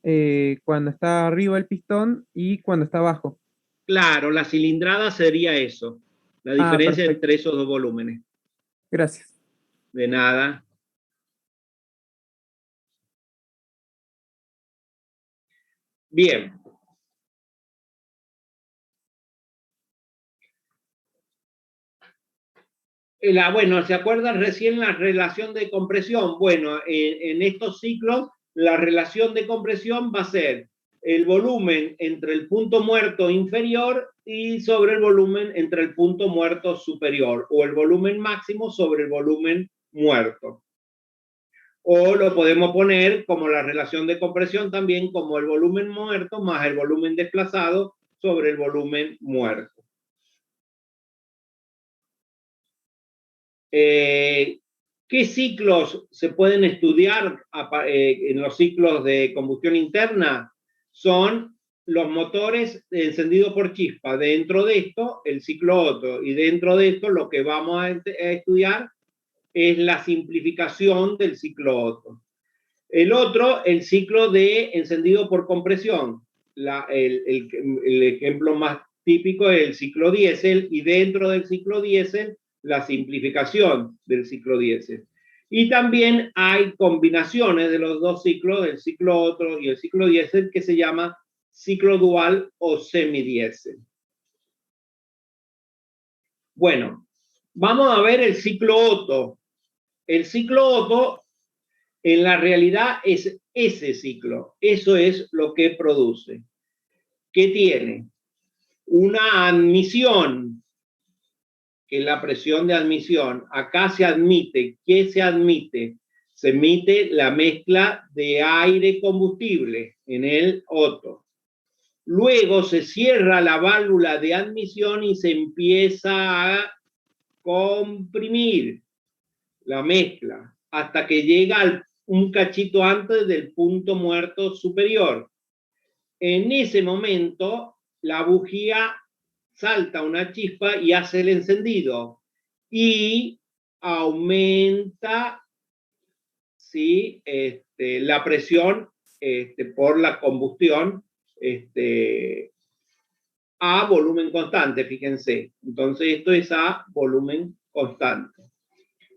cuando está arriba el pistón y cuando está abajo. Claro, la cilindrada sería eso, la Ah, diferencia perfecto. entre esos dos volúmenes. Gracias. De nada. Bien. Bueno, ¿se acuerdan recién la relación de compresión? Bueno, en estos ciclos, la relación de compresión va a ser el volumen entre el punto muerto inferior y sobre el volumen entre el punto muerto superior, o el volumen máximo sobre el volumen muerto. O lo podemos poner como la relación de compresión también como el volumen muerto más el volumen desplazado sobre el volumen muerto. ¿Qué ciclos se pueden estudiar en los ciclos de combustión interna? Son los motores encendidos por chispa. Dentro de esto, el ciclo Otto. Y dentro de esto, lo que vamos a estudiar es la simplificación del ciclo Otto. El otro, el ciclo de encendido por compresión. El ejemplo más típico es el ciclo diésel, y dentro del ciclo diésel, la simplificación del ciclo diésel. Y también hay combinaciones de los dos ciclos, el ciclo Otto y el ciclo diésel, que se llama ciclo dual o semidiésel. Bueno, vamos a ver el ciclo Otto. El ciclo Otto en la realidad es ese ciclo, eso es lo que produce. ¿Qué tiene? Una admisión, que es la presión de admisión. Acá se admite, ¿qué se admite? Se admite la mezcla de aire-combustible en el Otto. Luego se cierra la válvula de admisión y se empieza a comprimir la mezcla hasta que llega un cachito antes del punto muerto superior. En ese momento, la bujía salta una chispa y hace el encendido y aumenta, ¿sí?, la presión por la combustión a volumen constante, fíjense. Entonces esto es a volumen constante,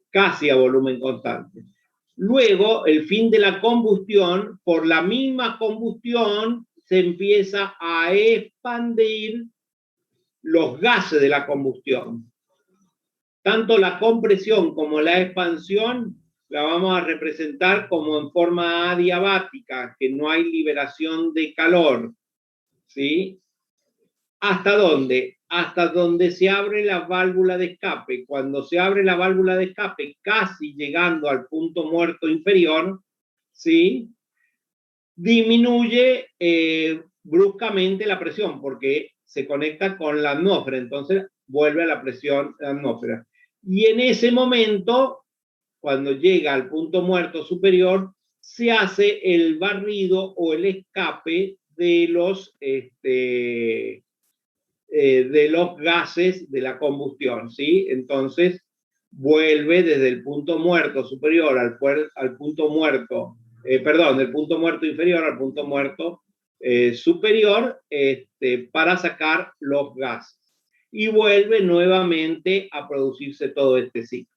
casi a volumen constante. Luego, el fin de la combustión, por la misma combustión se empieza a expandir los gases de la combustión. Tanto la compresión como la expansión la vamos a representar como en forma adiabática, que no hay liberación de calor, ¿sí? ¿Hasta dónde? Hasta donde se abre la válvula de escape. Cuando se abre la válvula de escape, casi llegando al punto muerto inferior, ¿sí? Disminuye bruscamente la presión porque se conecta con la atmósfera, entonces vuelve a la presión de la atmósfera. Y en ese momento, cuando llega al punto muerto superior, se hace el barrido o el escape de los gases de la combustión, ¿sí? Entonces vuelve desde el punto muerto superior al punto muerto, del punto muerto inferior al punto muerto superior, para sacar los gases. Y vuelve nuevamente a producirse todo este ciclo.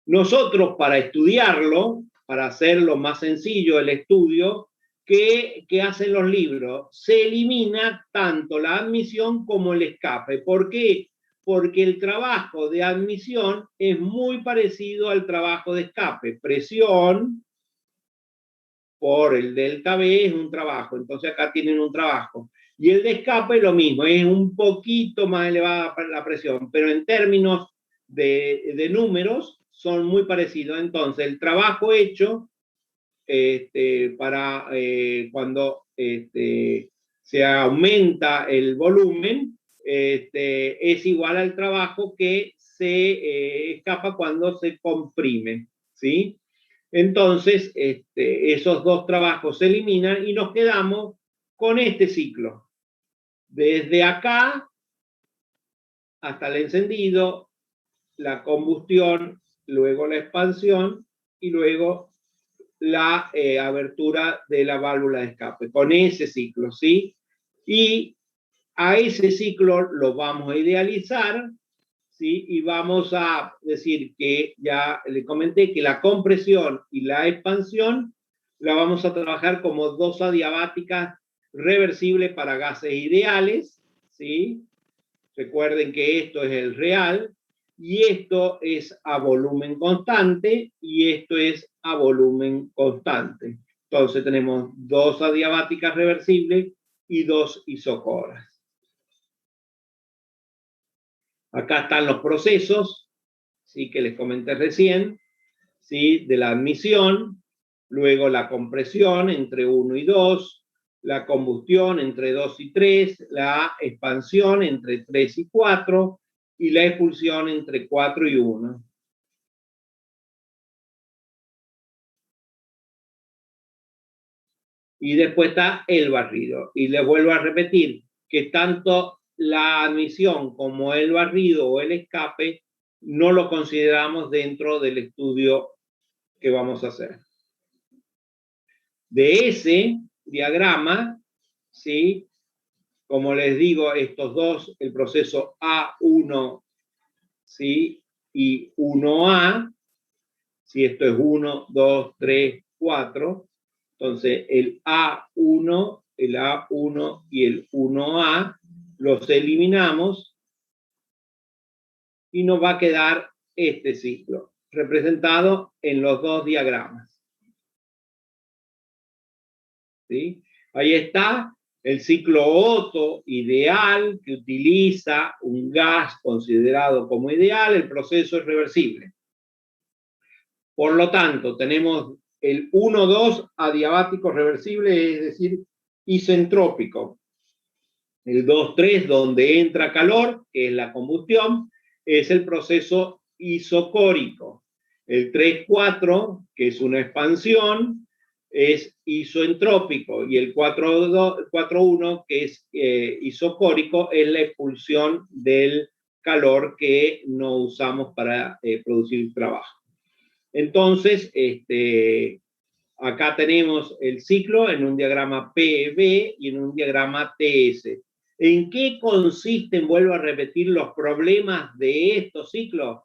Nosotros, para estudiarlo, para hacerlo más sencillo el estudio, ¿qué hacen los libros? Se elimina tanto la admisión como el escape. ¿Por qué? Porque el trabajo de admisión es muy parecido al trabajo de escape. Presión por el delta B es un trabajo, entonces acá tienen un trabajo. Y el de escape lo mismo, es un poquito más elevada la presión, pero en términos de números son muy parecidos. Entonces el trabajo hecho para cuando se aumenta el volumen es igual al trabajo que se escapa cuando se comprime, ¿sí? Entonces, esos dos trabajos se eliminan y nos quedamos con este ciclo. Desde acá hasta el encendido, la combustión, luego la expansión y luego la abertura de la válvula de escape, con ese ciclo, ¿sí? Y a ese ciclo lo vamos a idealizar, ¿sí? Y vamos a decir que ya le comenté que la compresión y la expansión la vamos a trabajar como dos adiabáticas reversibles para gases ideales, ¿sí? Recuerden que esto es el real y esto es a volumen constante y esto es a volumen constante. Entonces tenemos dos adiabáticas reversibles y dos isocoras. Acá están los procesos, ¿sí? Que les comenté recién, ¿sí? De la admisión, luego la compresión entre 1 y 2, la combustión entre 2 y 3, la expansión entre 3 y 4 y la expulsión entre 4 y 1. Y después está el barrido. Y les vuelvo a repetir que tanto la admisión como el barrido o el escape no lo consideramos dentro del estudio que vamos a hacer. De ese diagrama, ¿sí? Como les digo, estos dos, el proceso A1, ¿sí? Y 1A, si esto es 1, 2, 3, 4, entonces el A1 y el 1A los eliminamos y nos va a quedar este ciclo, representado en los dos diagramas. ¿Sí? Ahí está el ciclo Otto ideal, que utiliza un gas considerado como ideal. El proceso es reversible. Por lo tanto, tenemos el 1,2 adiabático reversible, es decir, isentrópico. El 2,3, donde entra calor, que es la combustión, es el proceso isocórico. El 3,4, que es una expansión, es isoentrópico, y el 4,1, que es isocórico, es la expulsión del calor que no usamos para producir trabajo. Entonces, acá tenemos el ciclo en un diagrama PV y en un diagrama TS. ¿En qué consisten, vuelvo a repetir, los problemas de estos ciclos?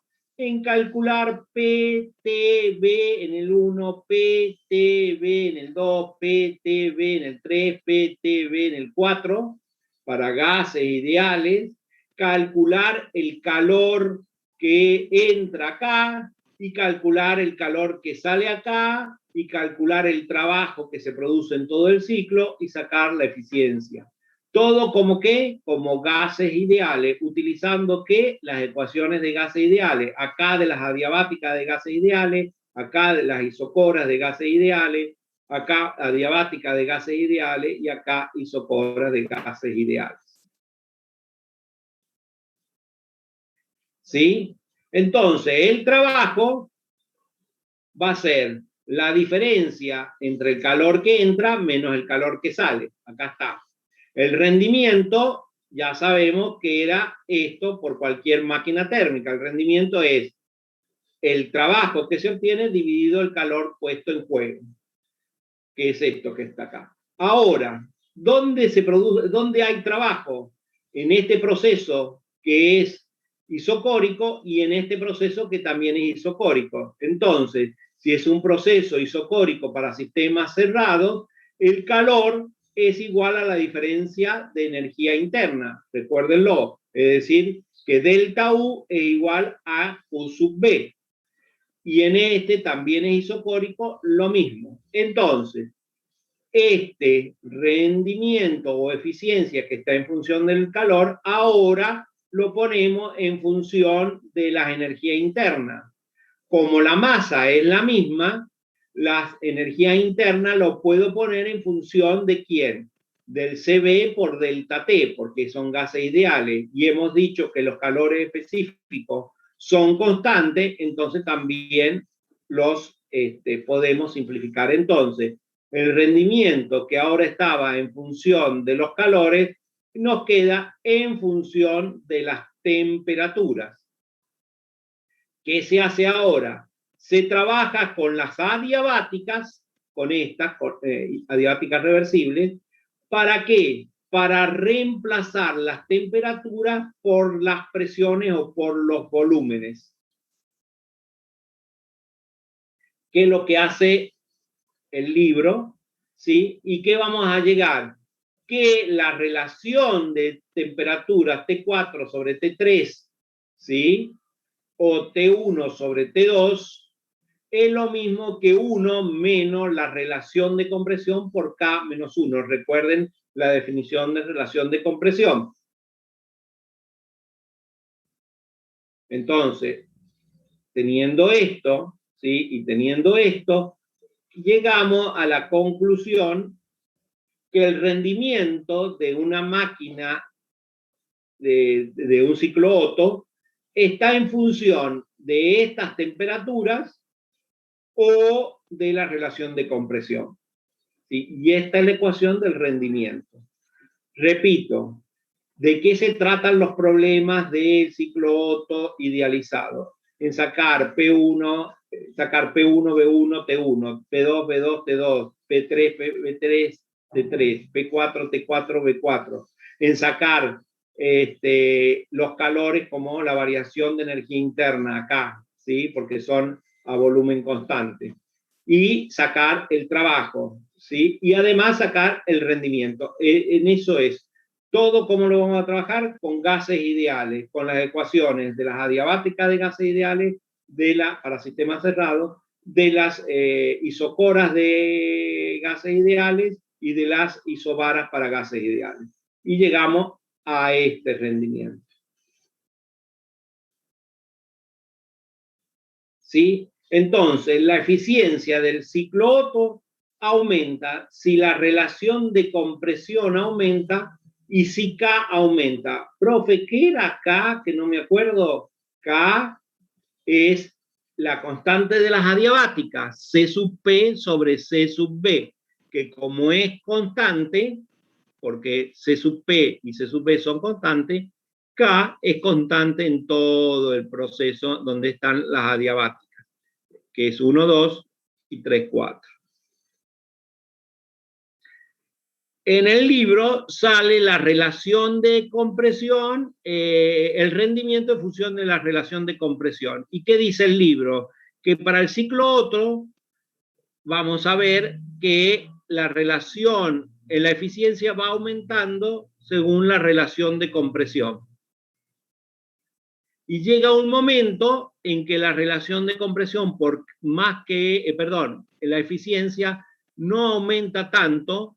en calcular PTB en el 1, PTB en el 2, PTB en el 3, PTB en el 4, para gases ideales, calcular el calor que entra acá y calcular el calor que sale acá y calcular el trabajo que se produce en todo el ciclo y sacar la eficiencia. Todo como qué, como gases ideales, utilizando qué, las ecuaciones de gases ideales, acá de las adiabáticas de gases ideales, acá de las isocoras de gases ideales, acá adiabática de gases ideales y acá isocoras de gases ideales. ¿Sí? Entonces, el trabajo va a ser la diferencia entre el calor que entra menos el calor que sale. Acá está. El rendimiento, ya sabemos que era esto por cualquier máquina térmica. El rendimiento es el trabajo que se obtiene dividido el calor puesto en juego, que es esto que está acá. Ahora, ¿dónde se produce, dónde hay trabajo? En este proceso que es isocórico y en este proceso que también es isocórico. Entonces, si es un proceso isocórico para sistemas cerrados, el calor es igual a la diferencia de energía interna. Recuérdenlo, es decir, que delta U es igual a U sub B. Y en este también es isocórico, lo mismo. Entonces, este rendimiento o eficiencia que está en función del calor, ahora lo ponemos en función de las energías internas. Como la masa es la misma, las energías internas lo puedo poner en función de quién, del CB por delta T, porque son gases ideales, y hemos dicho que los calores específicos son constantes, entonces también los podemos simplificar. Entonces, el rendimiento que ahora estaba en función de los calores nos queda en función de las temperaturas. ¿Qué se hace ahora? Se trabaja con las adiabáticas, con estas adiabáticas reversibles. ¿Para qué? Para reemplazar las temperaturas por las presiones o por los volúmenes. ¿Qué es lo que hace el libro? ¿Sí? ¿Y qué vamos a llegar? Que la relación de temperatura T4 sobre T3, ¿sí? O T1 sobre T2 es lo mismo que 1 menos la relación de compresión por K menos 1. Recuerden la definición de relación de compresión. Entonces, teniendo esto, ¿sí? Y teniendo esto, llegamos a la conclusión que el rendimiento de una máquina de un ciclo Otto está en función de estas temperaturas o de la relación de compresión. ¿Sí? Y esta es la ecuación del rendimiento. Repito, ¿de qué se tratan los problemas del ciclo Otto idealizado? En sacar P1, B1, T1, P2, B2, T2, P3, B3, T3, P4, T4, B4. En sacar los calores como la variación de energía interna acá, ¿sí? Porque son a volumen constante. Y sacar el trabajo, ¿sí? Y además sacar el rendimiento. En eso es. Todo como lo vamos a trabajar con gases ideales, con las ecuaciones de las adiabáticas de gases ideales, para sistemas cerrados, de las isocoras de gases ideales y de las isobaras para gases ideales. Y llegamos a este rendimiento. ¿Sí? Entonces, la eficiencia del ciclo Otto aumenta si la relación de compresión aumenta y si K aumenta. Profe, ¿qué era K? Que no me acuerdo. K es la constante de las adiabáticas, C sub P sobre C sub B, que como es constante, porque C sub P y C sub B son constantes, K es constante en todo el proceso donde están las adiabáticas, que es 1, 2 y 3, 4. En el libro sale la relación de compresión, el rendimiento en función de la relación de compresión. ¿Y qué dice el libro? Que para el ciclo Otto vamos a ver que la relación en la eficiencia va aumentando según la relación de compresión. Y llega un momento en que la relación de compresión, por más que, la eficiencia no aumenta tanto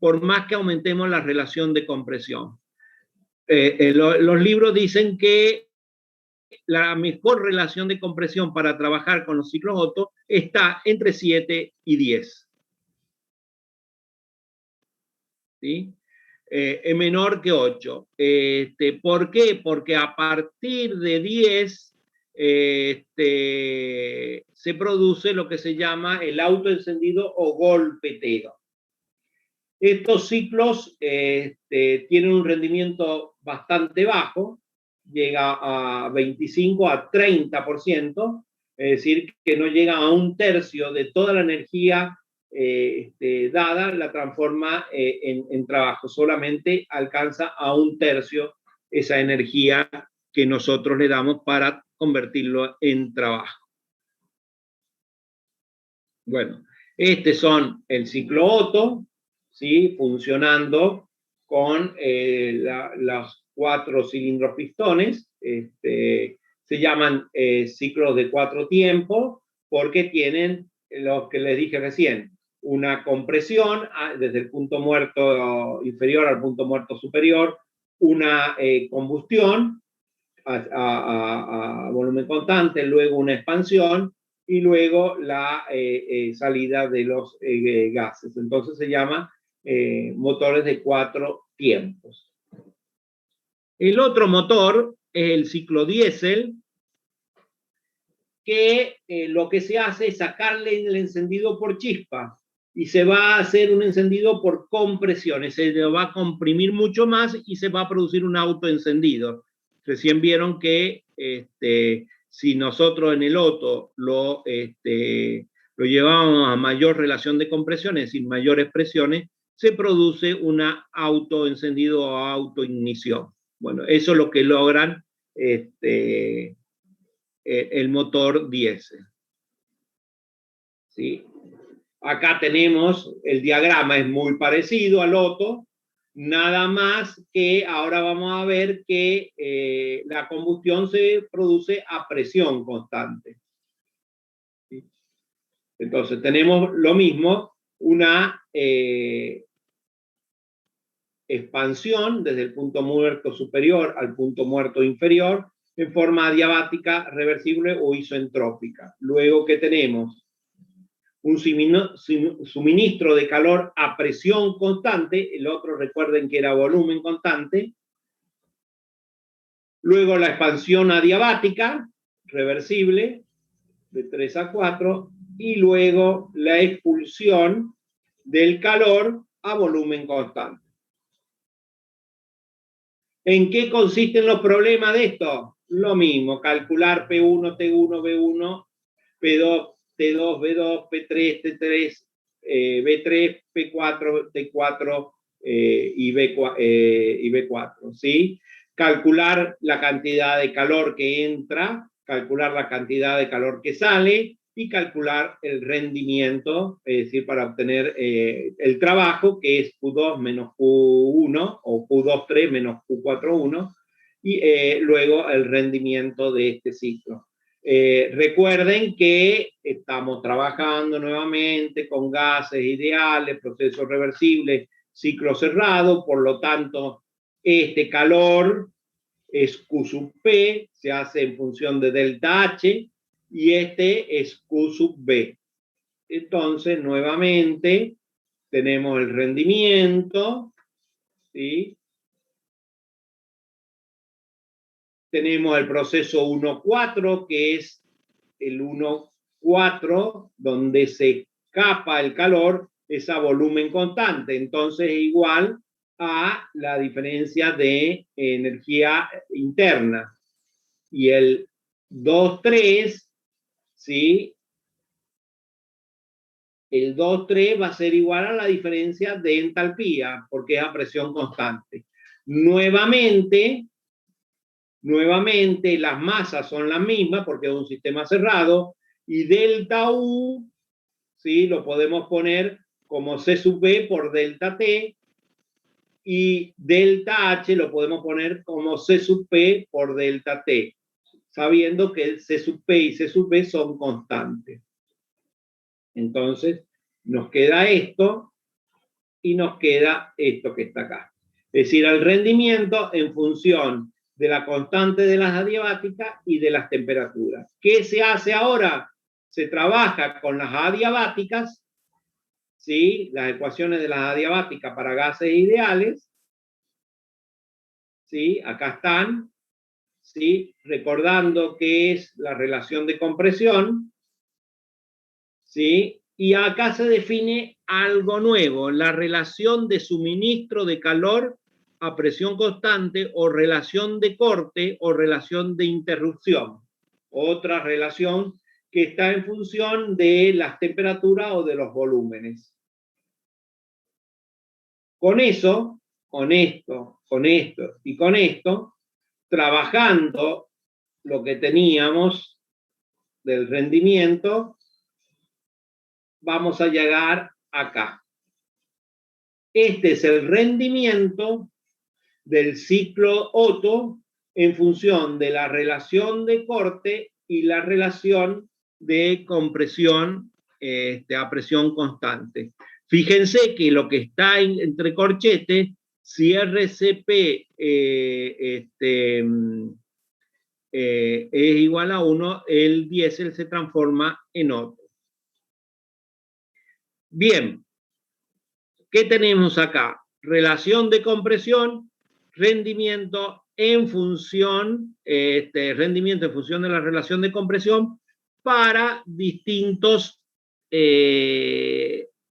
por más que aumentemos la relación de compresión. Los libros dicen que la mejor relación de compresión para trabajar con los ciclos Otto está entre 7 y 10. ¿Sí? Es menor que 8. ¿Por qué? Porque a partir de 10 se produce lo que se llama el autoencendido o golpeteo. Estos ciclos tienen un rendimiento bastante bajo, llega a 25 a 30%, es decir, que no llega a un tercio de toda la energía dada, la transforma en trabajo, solamente alcanza a un tercio esa energía que nosotros le damos para convertirlo en trabajo. Bueno, son el ciclo Otto, ¿sí? Funcionando con los 4 cilindros pistones. Se llaman ciclos de 4 tiempos porque tienen lo que les dije recién, una compresión desde el punto muerto inferior al punto muerto superior, una combustión a volumen constante, luego una expansión y luego la salida de los gases. Entonces se llama motores de 4 tiempos. El otro motor es el ciclo diésel, que lo que se hace es sacarle el encendido por chispa y se va a hacer un encendido por compresiones, se va a comprimir mucho más y se va a producir un autoencendido. Recién vieron que si nosotros en el Otto lo llevábamos a mayor relación de compresiones y mayores presiones, se produce una autoencendido o autoignición. Bueno, eso es lo que logran el motor diésel. ¿Sí? Acá tenemos el diagrama, es muy parecido al Otto, nada más que ahora vamos a ver que la combustión se produce a presión constante. ¿Sí? Entonces tenemos lo mismo, una expansión desde el punto muerto superior al punto muerto inferior en forma adiabática, reversible o isoentrópica. Luego que tenemos un suministro de calor a presión constante, el otro recuerden que era volumen constante, luego la expansión adiabática, reversible, de 3 a 4, y luego la expulsión del calor a volumen constante. ¿En qué consisten los problemas de esto? Lo mismo, calcular P1, T1, B1, P2, T2, B2, P3, T3, B3, P4, T4 y B4, ¿sí? Calcular la cantidad de calor que entra, calcular la cantidad de calor que sale y calcular el rendimiento, es decir, para obtener el trabajo, que es Q2 menos Q1 o Q23 menos Q41, y luego el rendimiento de este ciclo. Recuerden que estamos trabajando nuevamente con gases ideales, procesos reversibles, ciclo cerrado, por lo tanto, este calor es Q sub P, se hace en función de delta H, y este es Q sub B. Entonces, nuevamente, tenemos el rendimiento, ¿sí? Tenemos el proceso 1,4, que es el 1,4, donde se escapa el calor, es a volumen constante. Entonces, es igual a la diferencia de energía interna. Y el 2,3, ¿sí? El 2,3 va a ser igual a la diferencia de entalpía, porque es a presión constante. Nuevamente, las masas son las mismas, porque es un sistema cerrado, y delta U, ¿sí? Lo podemos poner como C sub B por delta T, y delta H lo podemos poner como C sub P por delta T, sabiendo que C sub P y C sub B son constantes. Entonces, nos queda esto y nos queda esto que está acá. Es decir, el rendimiento en función de la constante de las adiabáticas y de las temperaturas. ¿Qué se hace ahora? Se trabaja con las adiabáticas, ¿sí? Las ecuaciones de las adiabáticas para gases ideales, ¿sí? Acá están, ¿sí? Recordando que es la relación de compresión, ¿sí? Y acá se define algo nuevo, la relación de suministro de calor a presión constante o relación de corte o relación de interrupción. Otra relación que está en función de las temperaturas o de los volúmenes. Con eso, con esto, con esto y con esto, trabajando lo que teníamos del rendimiento, vamos a llegar acá. Este es el rendimiento del ciclo Otto en función de la relación de corte y la relación de compresión a presión constante. Fíjense que lo que está entre corchetes, si RCP es igual a 1, el diésel se transforma en Otto. Bien, ¿qué tenemos acá? Relación de compresión, rendimiento en función, rendimiento en función de la relación de compresión para distintos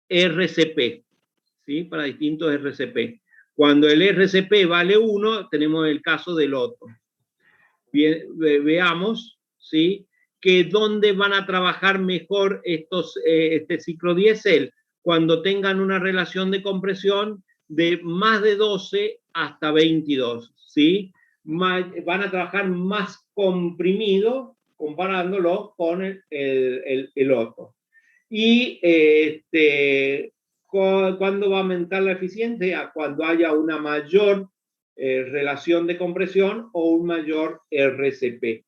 RCP, ¿sí? Para distintos RCP. Cuando el RCP vale 1, tenemos el caso del Otto. Bien, veamos, ¿sí? Que dónde van a trabajar mejor este ciclo diésel cuando tengan una relación de compresión de más de 12 hasta 22, ¿sí? Van a trabajar más comprimido comparándolo con el Otto. Y ¿cuándo va a aumentar la eficiencia? Cuando haya una mayor relación de compresión o un mayor RCP.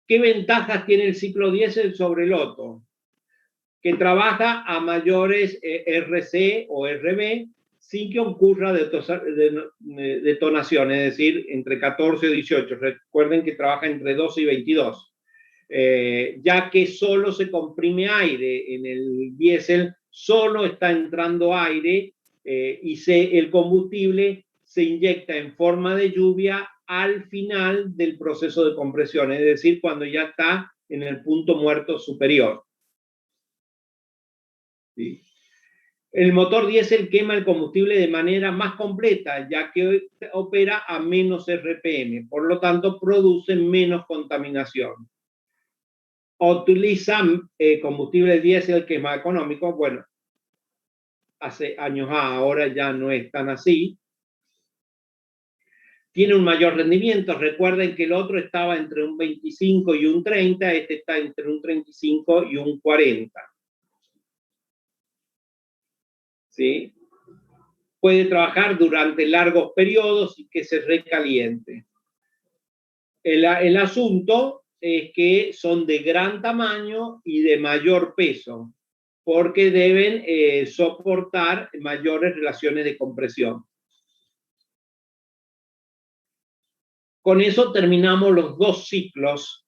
¿Qué ventajas tiene el ciclo diésel sobre el Otto? Que trabaja a mayores RC o RB sin que ocurra detonación, es decir, entre 14 y 18. Recuerden que trabaja entre 12 y 22. Ya que solo se comprime aire en el diésel, solo está entrando aire y el combustible se inyecta en forma de lluvia al final del proceso de compresión, es decir, cuando ya está en el punto muerto superior. ¿Sí? El motor diésel quema el combustible de manera más completa, ya que opera a menos RPM, por lo tanto produce menos contaminación. Utilizan combustible diésel que es más económico. Bueno, hace años ahora ya no es tan así. Tiene un mayor rendimiento. Recuerden que el otro estaba entre un 25 y un 30, este está entre un 35 y un 40. ¿Sí? Puede trabajar durante largos periodos y que se recaliente. El asunto es que son de gran tamaño y de mayor peso, porque deben soportar mayores relaciones de compresión. Con eso terminamos los dos ciclos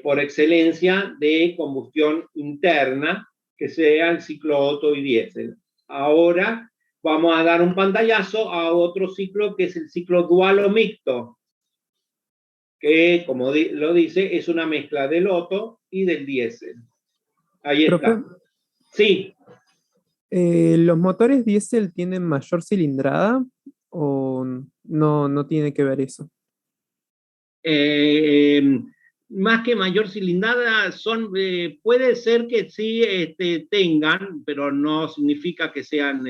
por excelencia de combustión interna, que sea el ciclo Otto y diésel. Ahora vamos a dar un pantallazo a otro ciclo que es el ciclo dual o mixto, que como lo dice es una mezcla del Otto y del diésel. Ahí está. Profe, Sí. ¿los motores diésel tienen mayor cilindrada o no tiene que ver eso? más que mayor cilindrada, puede ser que sí tengan, pero no significa que sean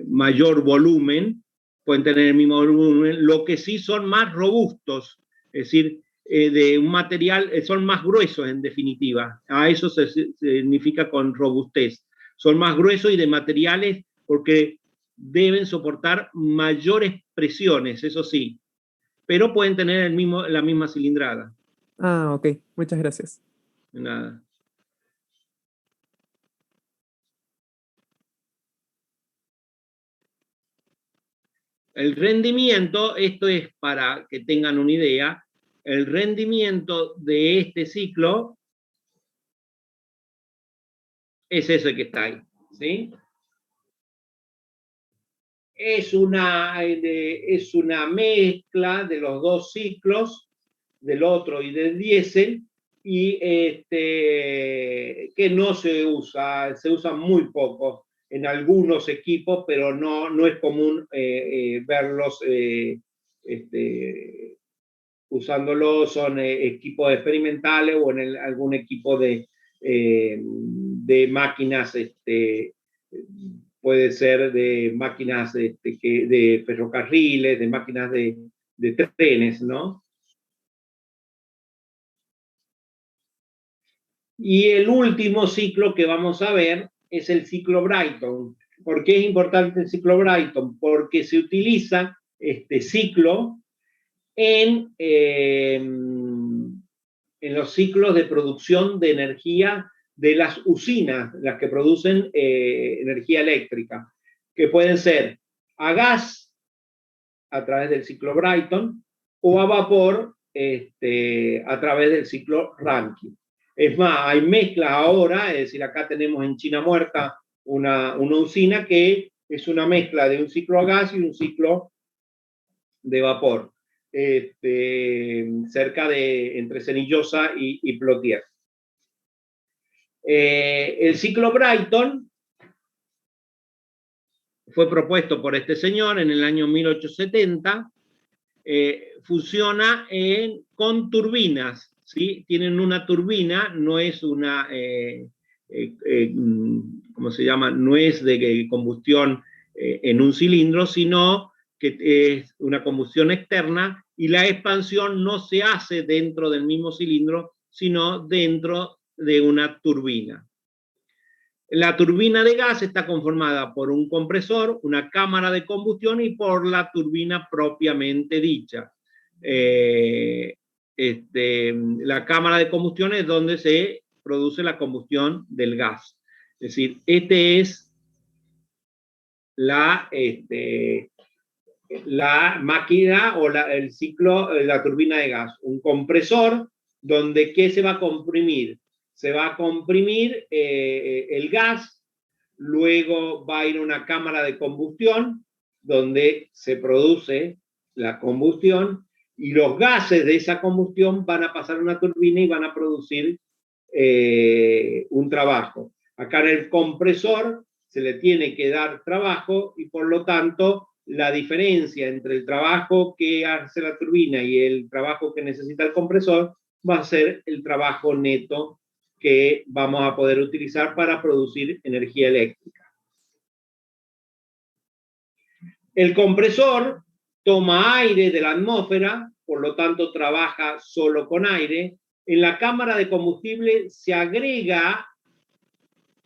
mayor volumen, pueden tener el mismo volumen, lo que sí son más robustos, es decir, de un material, son más gruesos en definitiva, a eso se significa con robustez, son más gruesos y de materiales porque deben soportar mayores presiones, eso sí, pero pueden tener la misma cilindrada. Ah, ok, muchas gracias. Nada. El rendimiento, esto es para que tengan una idea, el rendimiento de este ciclo es ese que está ahí, ¿sí? Es una mezcla de los dos ciclos, del otro y del diésel, y que no se usa muy poco en algunos equipos, pero no es común verlos usándolo, son equipos experimentales o en algún equipo de máquinas, puede ser de máquinas de ferrocarriles, de máquinas de trenes, ¿no? Y el último ciclo que vamos a ver es el ciclo Brayton. ¿Por qué es importante el ciclo Brayton? Porque se utiliza este ciclo en los ciclos de producción de energía de las usinas, las que producen energía eléctrica, que pueden ser a gas a través del ciclo Brayton o a vapor a través del ciclo Rankine. Es más, hay mezclas ahora, es decir, acá tenemos en China Muerta una usina que es una mezcla de un ciclo a gas y un ciclo de vapor, cerca de entre Cenillosa y Plotier. El ciclo Brayton fue propuesto por este señor en el año 1870, funciona con turbinas, ¿sí? Tienen una turbina, no es una, ¿cómo se llama? No es de combustión en un cilindro, sino que es una combustión externa y la expansión no se hace dentro del mismo cilindro, sino dentro de una turbina. La turbina de gas está conformada por un compresor, una cámara de combustión y por la turbina propiamente dicha. La cámara de combustión es donde se produce la combustión del gas. Es decir, es la máquina o el ciclo, la turbina de gas. Un compresor donde ¿qué se va a comprimir? Se va a comprimir el gas, luego va a ir a una cámara de combustión donde se produce la combustión y los gases de esa combustión van a pasar a una turbina y van a producir un trabajo. Acá en el compresor se le tiene que dar trabajo y por lo tanto la diferencia entre el trabajo que hace la turbina y el trabajo que necesita el compresor va a ser el trabajo neto que vamos a poder utilizar para producir energía eléctrica. El compresor toma aire de la atmósfera, por lo tanto trabaja solo con aire. En la cámara de combustible se agrega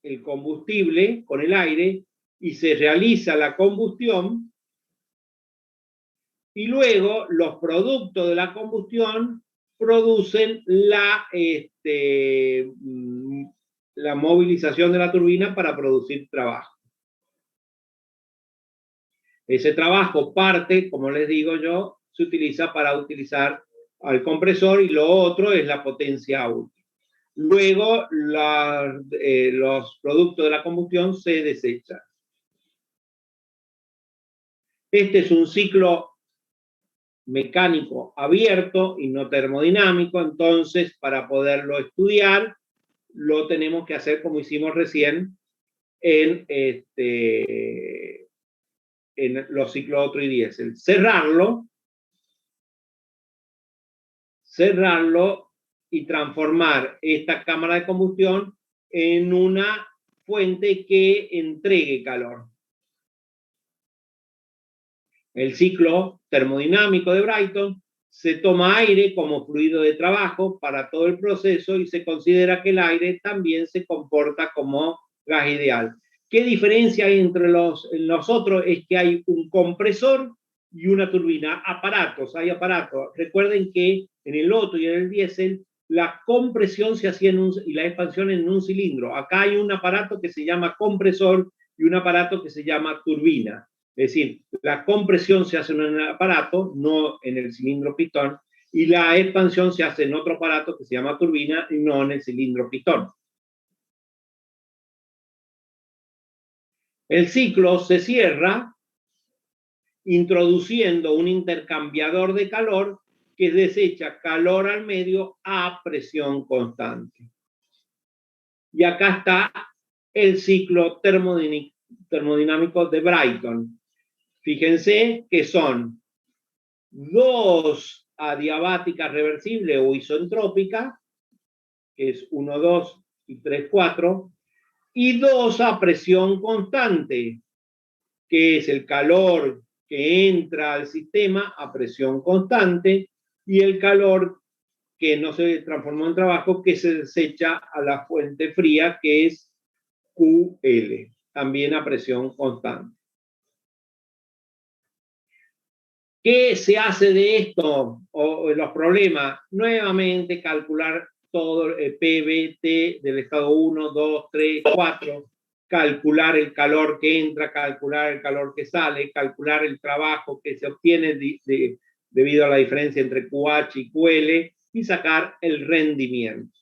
el combustible con el aire y se realiza la combustión y luego los productos de la combustión producen la movilización de la turbina para producir trabajo. Ese trabajo parte, como les digo yo, se utiliza para utilizar al compresor y lo otro es la potencia útil. Luego los productos de la combustión se desechan. Este es un ciclo mecánico abierto y no termodinámico, entonces para poderlo estudiar lo tenemos que hacer como hicimos recién en los ciclos otro y diésel. Cerrarlo cerrarlo y transformar esta cámara de combustión en una fuente que entregue calor. El ciclo termodinámico de Brayton se toma aire como fluido de trabajo para todo el proceso y se considera que el aire también se comporta como gas ideal. ¿Qué diferencia hay entre los otros? Es que hay un compresor y una turbina. Aparatos, hay aparatos. Recuerden que en el Otto y en el diésel la compresión se hacía y la expansión en un cilindro. Acá hay un aparato que se llama compresor y un aparato que se llama turbina. Es decir, la compresión se hace en un aparato, no en el cilindro pistón, y la expansión se hace en otro aparato que se llama turbina y no en el cilindro pistón. El ciclo se cierra introduciendo un intercambiador de calor que desecha calor al medio a presión constante. Y acá está el ciclo termodinámico de Brayton. Fíjense que son dos adiabáticas reversibles o isentrópicas, que es 1, 2 y 3, 4, y dos a presión constante, que es el calor que entra al sistema a presión constante y el calor que no se transformó en trabajo, que se desecha a la fuente fría, que es QL, también a presión constante. ¿Qué se hace de esto o los problemas? Nuevamente calcular todo el PVT del estado 1, 2, 3, 4, calcular el calor que entra, calcular el calor que sale, calcular el trabajo que se obtiene debido a la diferencia entre QH y QL y sacar el rendimiento.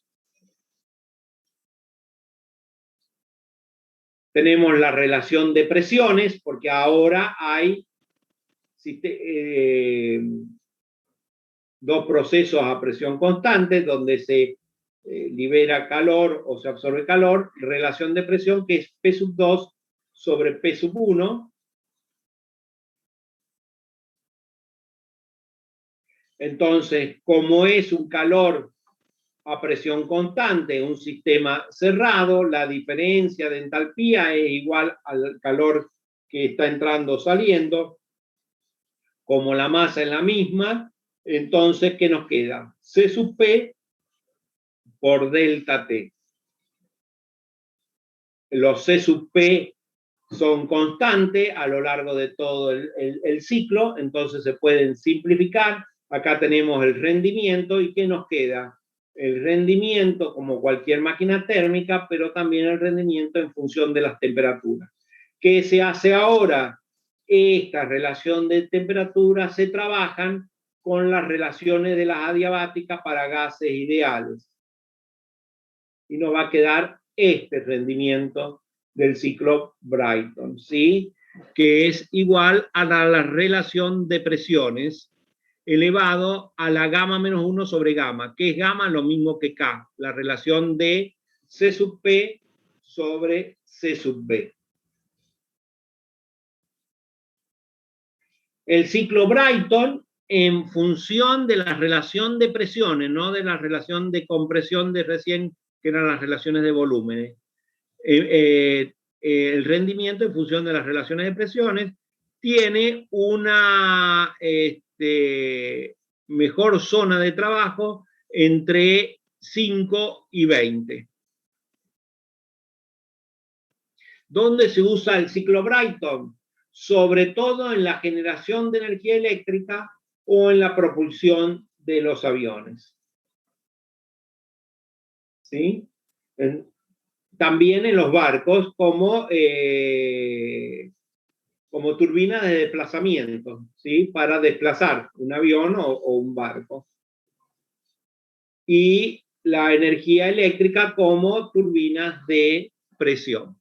Tenemos la relación de presiones, porque ahora hay dos procesos a presión constante donde se libera calor o se absorbe calor, relación de presión que es P sub 2 sobre P sub 1. Entonces, como es un calor a presión constante, un sistema cerrado, la diferencia de entalpía es igual al calor que está entrando o saliendo. Como la masa es la misma, entonces, ¿qué nos queda? C sub P por delta T. Los C sub P son constantes a lo largo de todo el ciclo, entonces se pueden simplificar. Acá tenemos el rendimiento y ¿qué nos queda? El rendimiento como cualquier máquina térmica, pero también el rendimiento en función de las temperaturas. ¿Qué se hace ahora? Esta relación de temperatura se trabajan con las relaciones de las adiabáticas para gases ideales. Y nos va a quedar este rendimiento del ciclo Brayton, ¿sí? Que es igual a la relación de presiones elevado a la gamma menos 1 sobre gamma, que es gamma lo mismo que K, la relación de C sub P sobre C sub B. El ciclo Brayton, en función de la relación de presiones, no de la relación de compresión de recién, que eran las relaciones de volúmenes. El rendimiento en función de las relaciones de presiones tiene una mejor zona de trabajo entre 5 y 20. ¿Dónde se usa el ciclo Brayton? Sobre todo en la generación de energía eléctrica o en la propulsión de los aviones. ¿Sí? También en los barcos como turbinas de desplazamiento, ¿sí? Para desplazar un avión o un barco. Y la energía eléctrica como turbinas de presión.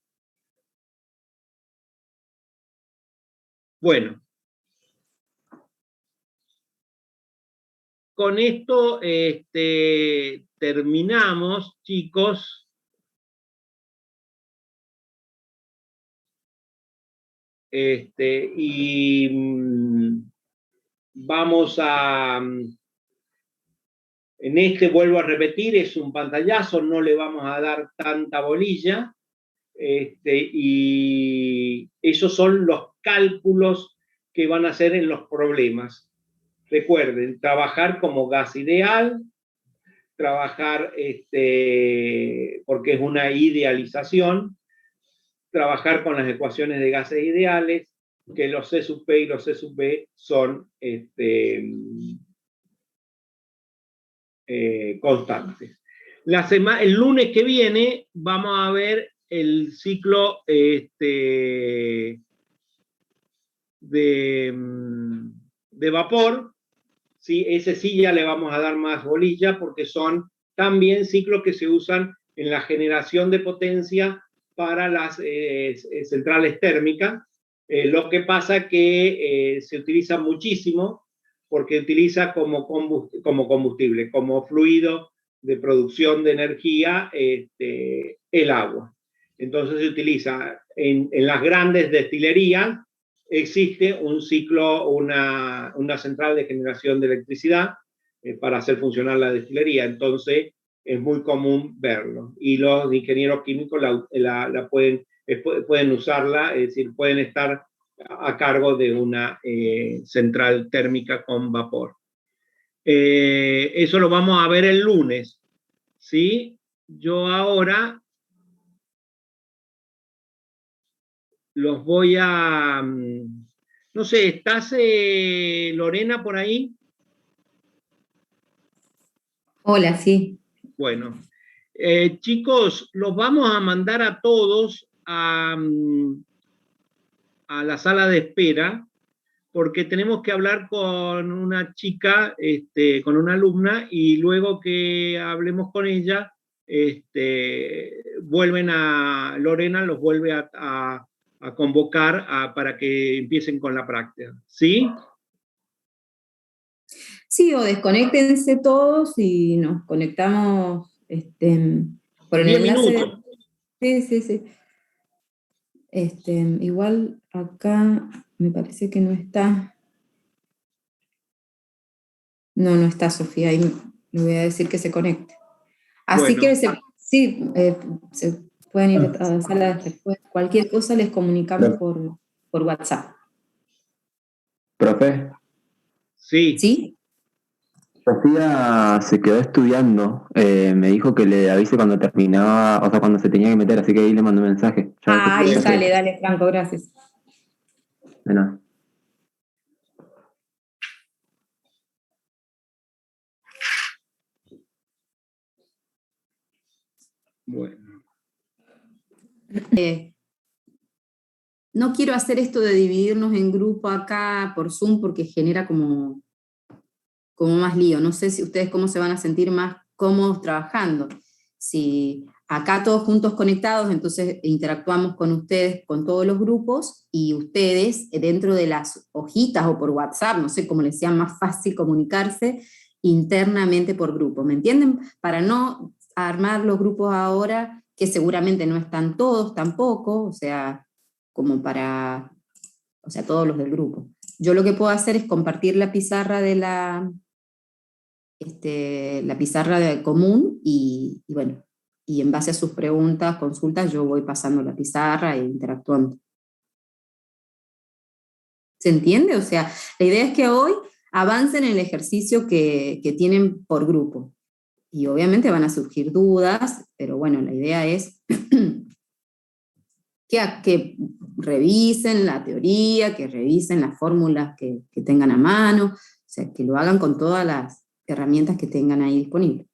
Bueno, con esto terminamos, chicos. Y vamos a En este, vuelvo a repetir, es un pantallazo, no le vamos a dar tanta bolilla, y esos son los cálculos que van a hacer en los problemas. Recuerden, trabajar como gas ideal, trabajar, porque es una idealización, trabajar con las ecuaciones de gases ideales, que los C sub P y los C sub B son constantes. El lunes que viene vamos a ver el ciclo de vapor, ¿sí? Ese sí ya le vamos a dar más bolilla porque son también ciclos que se usan en la generación de potencia para las centrales térmicas. Lo que pasa que se utiliza muchísimo porque utiliza como combustible, como fluido de producción de energía, el agua. Entonces se utiliza en las grandes destilerías, existe un ciclo, una central de generación de electricidad para hacer funcionar la destilería. Entonces es muy común verlo. Y los ingenieros químicos pueden usarla, es decir, pueden estar a cargo de una central térmica con vapor. Eso lo vamos a ver el lunes, ¿sí? Yo ahora los voy a... No sé, ¿estás, Lorena, por ahí? Hola, sí. Bueno, chicos, los vamos a mandar a todos a la sala de espera, porque tenemos que hablar con una chica, con una alumna, y luego que hablemos con ella, Lorena los vuelve a convocar para que empiecen con la práctica. ¿Sí? Sí, o desconéctense todos y nos conectamos por el 10 enlace. minutos. Sí, sí, sí. Igual acá me parece que no está. No, no está Sofía, ahí le voy a decir que se conecte. Así Bueno. que sí, se pueden ir a la sala después. Cualquier cosa les comunicamos por WhatsApp. Profe, Sí. ¿Sí? Sofía se quedó estudiando. Me dijo que le avise cuando terminaba, o sea, cuando se tenía que meter, así que ahí le mandó un mensaje. Ay, dale, Franco, gracias. De nada. Bueno. No quiero hacer esto de dividirnos en grupo acá por Zoom porque genera como más lío. No sé si ustedes cómo se van a sentir más cómodos trabajando. Si acá todos juntos conectados, entonces interactuamos con ustedes, con todos los grupos, y ustedes dentro de las hojitas o por WhatsApp, no sé cómo les sea más fácil comunicarse internamente por grupo. ¿Me entienden? Para no armar los grupos ahora, que seguramente no están todos tampoco, o sea, como para, o sea, todos los del grupo. Yo lo que puedo hacer es compartir la pizarra de la pizarra común y bueno, y en base a sus preguntas, consultas, yo voy pasando la pizarra e interactuando. ¿Se entiende? O sea, la idea es que hoy avancen en el ejercicio que tienen por grupo. Y obviamente van a surgir dudas, pero bueno, la idea es que revisen la teoría, que revisen las fórmulas que tengan a mano, o sea, que lo hagan con todas las herramientas que tengan ahí disponibles.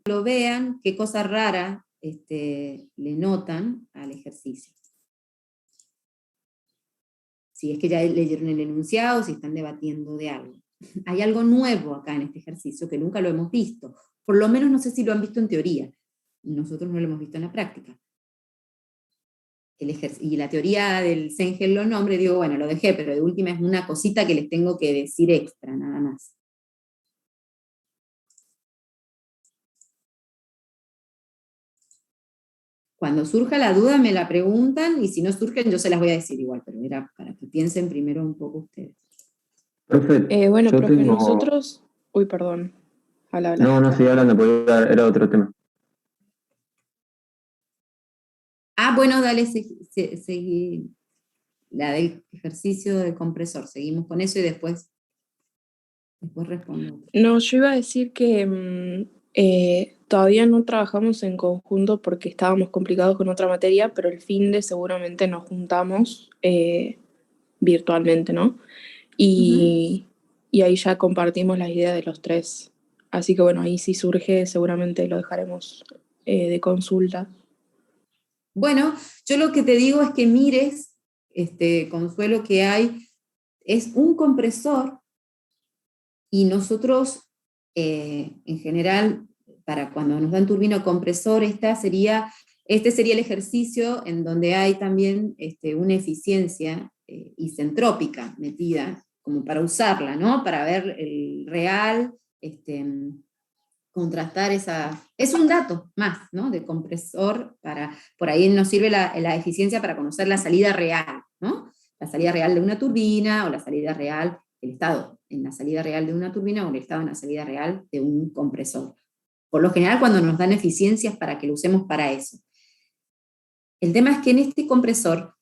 Lo vean, qué cosa rara le notan al ejercicio. Si es que ya leyeron el enunciado, si están debatiendo de algo. Hay algo nuevo acá en este ejercicio que nunca lo hemos visto. Por lo menos no sé si lo han visto en teoría. Nosotros no lo hemos visto en la práctica. Y la teoría del Sengel lo nombre, digo, bueno, lo dejé, pero de última es una cosita que les tengo que decir extra, nada más. Cuando surja la duda me la preguntan, y si no surgen yo se las voy a decir igual, pero era para que piensen primero un poco ustedes. Profe, Bueno, yo profe, tengo... nosotros... Uy, perdón. Habla. No, estoy hablando, porque era otro tema. Bueno, dale, seguí la del ejercicio de compresor. Seguimos con eso y después respondo. No, yo iba a decir que todavía no trabajamos en conjunto porque estábamos complicados con otra materia, pero el finde seguramente nos juntamos virtualmente, ¿no? Y ahí ya compartimos las ideas de los tres. Así que bueno, ahí si surge seguramente lo dejaremos de consulta. Bueno, yo lo que te digo es que mires, Consuelo, que es un compresor y nosotros, en general, para cuando nos dan turbina o compresor, este sería el ejercicio en donde hay también una eficiencia isentrópica metida, como para usarla, ¿no? Para ver el real, contrastar es un dato más, ¿no? De compresor, por ahí nos sirve la eficiencia para conocer la salida real, ¿no? La salida real de una turbina, o la salida real, el estado en la salida real de una turbina, o el estado en la salida real de un compresor. Por lo general, cuando nos dan eficiencias para que lo usemos para eso. El tema es que en este compresor,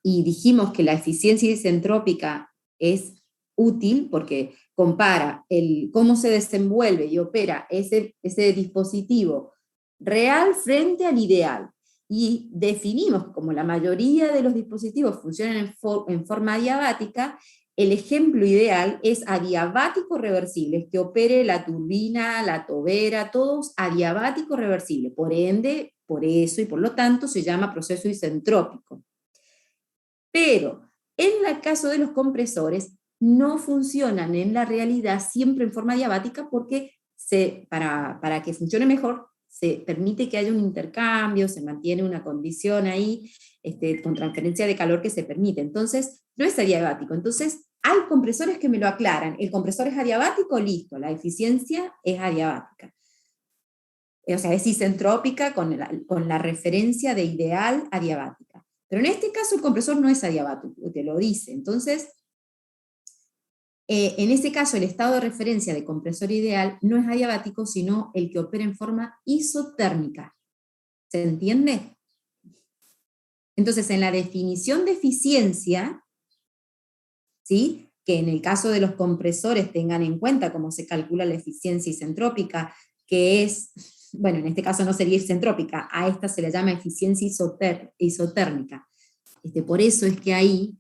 y dijimos que la eficiencia isentrópica es útil porque compara cómo se desenvuelve y opera ese dispositivo real frente al ideal. Y definimos que como la mayoría de los dispositivos funcionan en forma adiabática, el ejemplo ideal es adiabático reversible, es que opere la turbina, la tobera, todos adiabático reversible. Por ende, por eso y por lo tanto se llama proceso isentrópico. Pero en el caso de los compresores, no funcionan en la realidad siempre en forma adiabática porque para que funcione mejor se permite que haya un intercambio, se mantiene una condición ahí con transferencia de calor que se permite. Entonces, no es adiabático. Entonces, hay compresores que me lo aclaran. ¿El compresor es adiabático? Listo, la eficiencia es adiabática. O sea, es isentrópica con la referencia de ideal adiabática. Pero en este caso el compresor no es adiabático, te lo dice. Entonces, en este caso el estado de referencia de compresor ideal no es adiabático, sino el que opera en forma isotérmica. ¿Se entiende? Entonces, en la definición de eficiencia, ¿sí?, que en el caso de los compresores tengan en cuenta cómo se calcula la eficiencia isentrópica, que es, bueno, en este caso no sería isentrópica, a esta se le llama eficiencia isotérmica. Por eso es que ahí,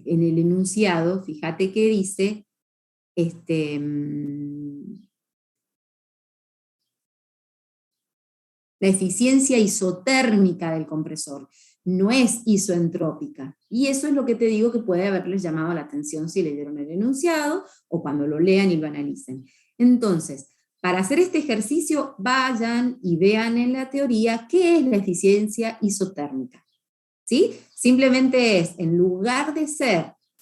en el enunciado, fíjate que dice, la eficiencia isotérmica del compresor, no es isoentrópica. Y eso es lo que te digo que puede haberles llamado la atención si leyeron el enunciado, o cuando lo lean y lo analicen. Entonces, para hacer este ejercicio, vayan y vean en la teoría qué es la eficiencia isotérmica. ¿Sí? Simplemente es, en lugar de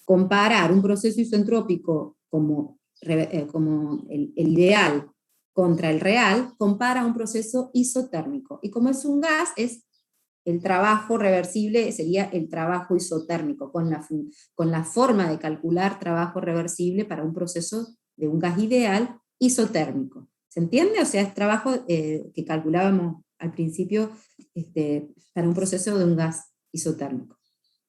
comparar un proceso isoentrópico como el ideal contra el real, compara un proceso isotérmico. Y como es un gas, el trabajo reversible sería el trabajo isotérmico, con la forma de calcular trabajo reversible para un proceso de un gas ideal isotérmico. ¿Se entiende? O sea, es trabajo que calculábamos al principio para un proceso de un gas isotérmico.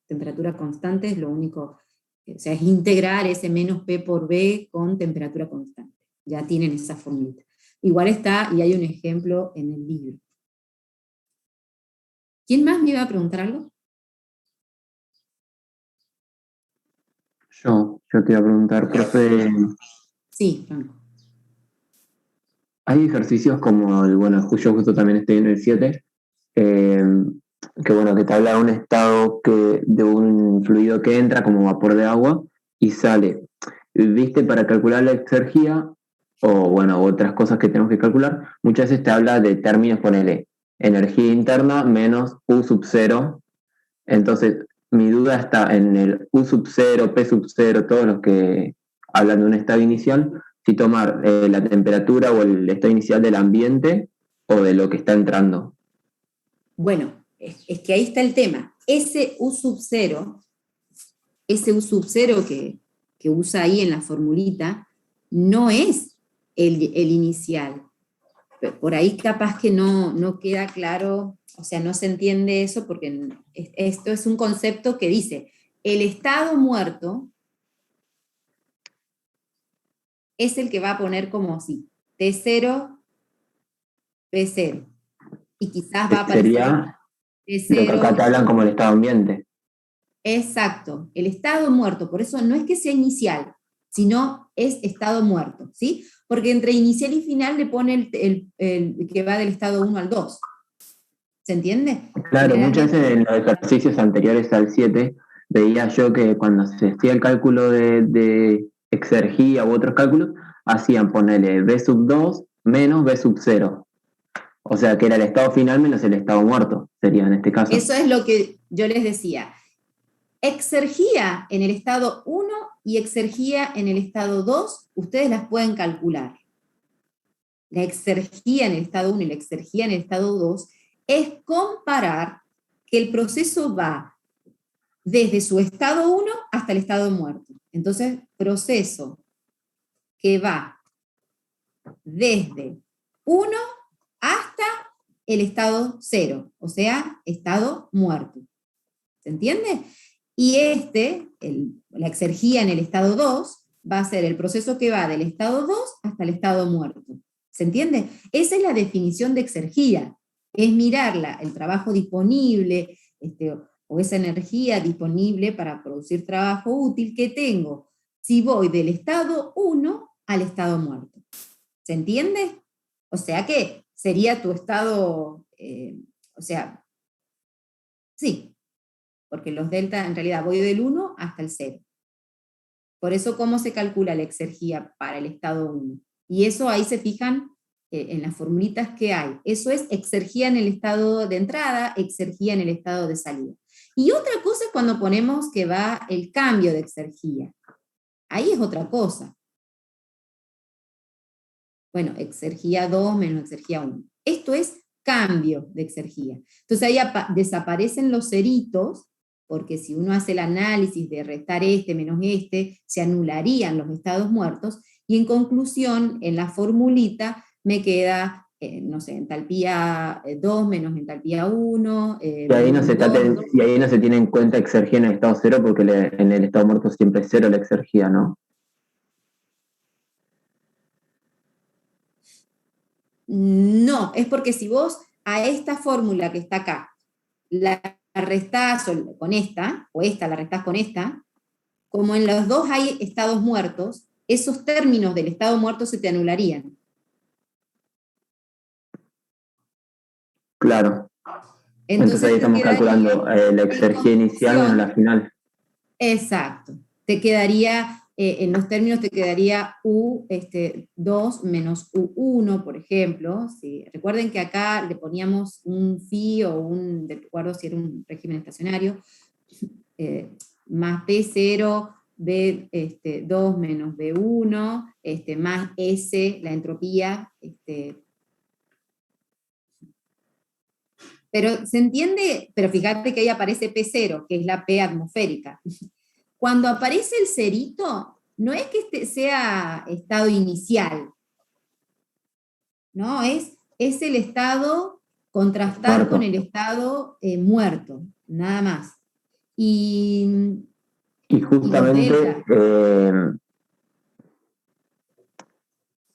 Temperatura constante es lo único, o sea, es integrar ese menos P por B con temperatura constante. Ya tienen esa formulita. Igual está, y hay un ejemplo en el libro. ¿Quién más me iba a preguntar algo? Yo te iba a preguntar, profe. Sí, Franco. Hay ejercicios como yo justo también estoy en el 7, que te habla de un estado de un fluido que entra como vapor de agua y sale. ¿Viste? Para calcular la exergía, o otras cosas que tenemos que calcular, muchas veces te habla de términos, ponele, energía interna menos U sub 0. Entonces, mi duda está en el U sub 0, P sub 0, todos los que hablan de un estado inicial, si tomar la temperatura o el estado inicial del ambiente o de lo que está entrando. Bueno, es que ahí está el tema. Ese U sub 0 que usa ahí en la formulita, no es el inicial. Por ahí capaz que no queda claro, o sea, no se entiende eso, porque esto es un concepto que dice, el estado muerto es el que va a poner como así, T0, P0. Y quizás va a aparecer Sería lo que acá te T0. hablan como el estado ambiente. Exacto, el estado muerto, por eso no es que sea inicial, sino es estado muerto, ¿sí? Porque entre inicial y final le pone el que va del estado 1 al 2. ¿Se entiende? Claro, muchas Generalmente, veces en los ejercicios anteriores al 7 veía yo que cuando se hacía el cálculo de exergía u otros cálculos, hacían ponerle B sub 2 menos B sub 0. O sea que era el estado final menos el estado muerto, sería en este caso. eso es lo que yo les decía. Exergía en el estado 1 y exergía en el estado 2, ustedes las pueden calcular. La exergía en el estado 1 y la exergía en el estado 2 es comparar que el proceso va desde su estado 1 hasta el estado muerto. Entonces, proceso que va desde 1 hasta el estado 0, o sea, estado muerto. ¿Se entiende? Y la exergía en el estado 2, va a ser el proceso que va del estado 2 hasta el estado muerto. ¿Se entiende? Esa es la definición de exergía. Es mirarla, el trabajo disponible, o esa energía disponible para producir trabajo útil que tengo si voy del estado 1 al estado muerto. ¿Se entiende? O sea que sería tu estado, sí, porque los delta en realidad voy del 1 hasta el 0. Por eso, ¿cómo se calcula la exergía para el estado 1? Y eso ahí se fijan en las formulitas que hay. Eso es exergía en el estado de entrada, exergía en el estado de salida. Y otra cosa es cuando ponemos que va el cambio de exergía. Ahí es otra cosa. Bueno, exergía 2 menos exergía 1. Esto es cambio de exergía. Entonces ahí desaparecen los ceritos, porque si uno hace el análisis de restar este menos este, se anularían los estados muertos, y en conclusión, en la formulita, me queda, no sé, entalpía 2 menos entalpía 1. Y ahí no se tiene en cuenta exergía en el estado 0 porque en el estado muerto siempre es 0 la exergía, ¿no? No, es porque si vos a esta fórmula que está acá, la restás con esta, o esta la restás con esta, como en los dos hay estados muertos, esos términos del estado muerto se te anularían. Claro. Entonces ahí estamos calculando la exergía inicial menos la final. Exacto. Te quedaría, en los términos te quedaría U2 menos U1, por ejemplo. ¿Sí? Recuerden que acá le poníamos un phi o de acuerdo si era un régimen estacionario, más P0, B2 menos B1, más S, la entropía. Pero se entiende, pero fíjate que ahí aparece P0, que es la P atmosférica. Cuando aparece el cerito, no es que sea estado inicial, ¿no? Es el estado contrastar Muerto. con el estado muerto, nada más. Y justamente,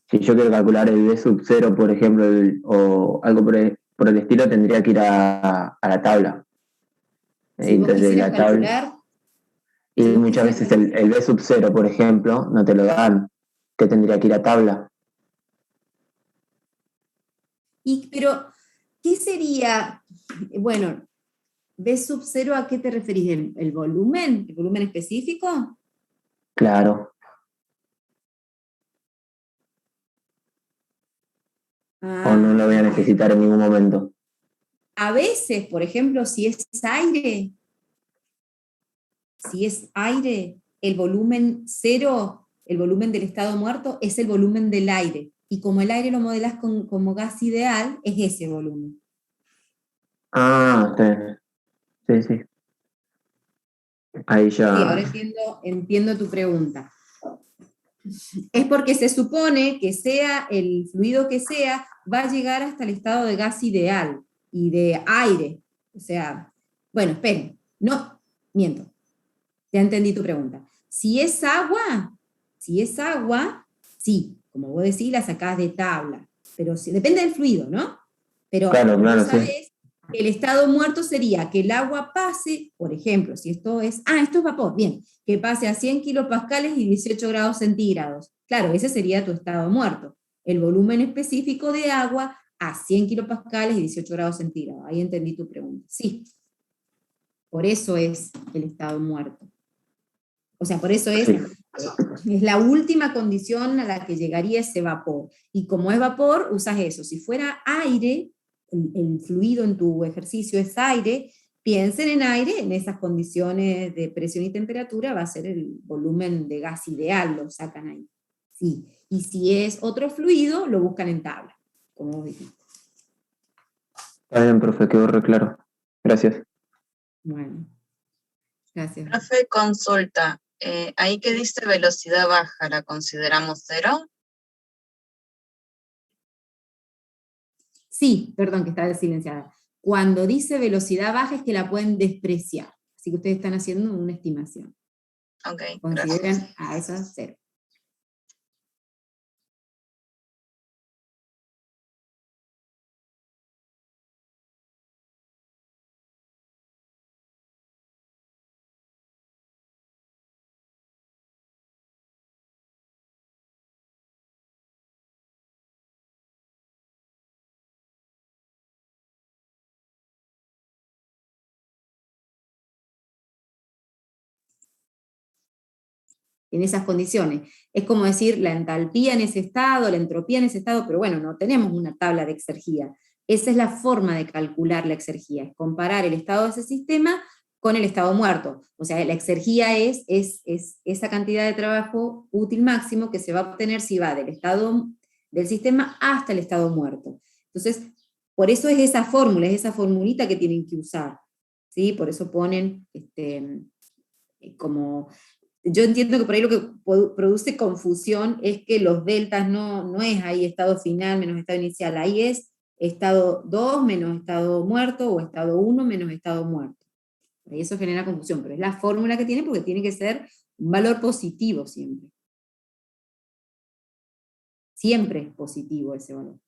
si yo quiero calcular el B sub 0, por ejemplo, o algo por el estilo, tendría que ir a la tabla. Si vos entonces quisieras la tabla, calcular... y muchas veces el B sub 0, por ejemplo, no te lo dan, que tendría que ir a tabla. Pero, ¿qué sería? Bueno, B sub 0, ¿a qué te referís? ¿El volumen? ¿El volumen específico? Claro. O no lo voy a necesitar en ningún momento. A veces, por ejemplo, si es aire, el volumen 0, el volumen del estado muerto, es el volumen del aire. Y como el aire lo modelás como gas ideal, es ese volumen. Ah, está bien. Sí, sí. Ahí Sí, ahora ya. entiendo tu pregunta. Es porque se supone que sea el fluido que sea, va a llegar hasta el estado de gas ideal y de aire. O sea, bueno, esperen, no, miento, ya entendí tu pregunta. Si es agua, sí, como vos decís, la sacás de tabla, pero depende del fluido, ¿no? Pero Claro, vos claro, sí. sabés que el estado muerto sería que el agua pase, por ejemplo, si esto es vapor, bien, que pase a 100 kilopascales y 18 grados centígrados. Claro, ese sería tu estado muerto. El volumen específico de agua a 100 kilopascales y 18 grados centígrados. Ahí entendí tu pregunta. Sí, por eso es el estado muerto. O sea, por eso es Sí. la última condición a la que llegaría ese vapor. Y como es vapor, usas eso. Si fuera aire, el fluido en tu ejercicio es aire, piensen en aire, en esas condiciones de presión y temperatura, va a ser el volumen de gas ideal, lo sacan ahí. Sí. Y si es otro fluido, lo buscan en tabla, como vos dijiste. Está bien, profe, quedó re claro. Gracias. Bueno, gracias. Profe, consulta. Ahí que dice velocidad baja, ¿la consideramos cero? Sí, perdón que estaba silenciada. Cuando dice velocidad baja es que la pueden despreciar. Así que ustedes están haciendo una estimación. Ok, Consideran gracias. a esa cero. En esas condiciones. Es como decir la entalpía en ese estado, la entropía en ese estado, pero bueno, no tenemos una tabla de exergía. Esa es la forma de calcular la exergía, es comparar el estado de ese sistema con el estado muerto. O sea, la exergía es esa cantidad de trabajo útil máximo que se va a obtener si va del estado del sistema hasta el estado muerto. Entonces, por eso es esa fórmula, es esa formulita que tienen que usar. ¿Sí? Por eso ponen como yo entiendo que por ahí lo que produce confusión es que los deltas no es ahí estado final menos estado inicial, ahí es estado 2 menos estado muerto o estado 1 menos estado muerto. Y eso genera confusión, pero es la fórmula que tiene porque tiene que ser un valor positivo siempre. Siempre es positivo ese valor.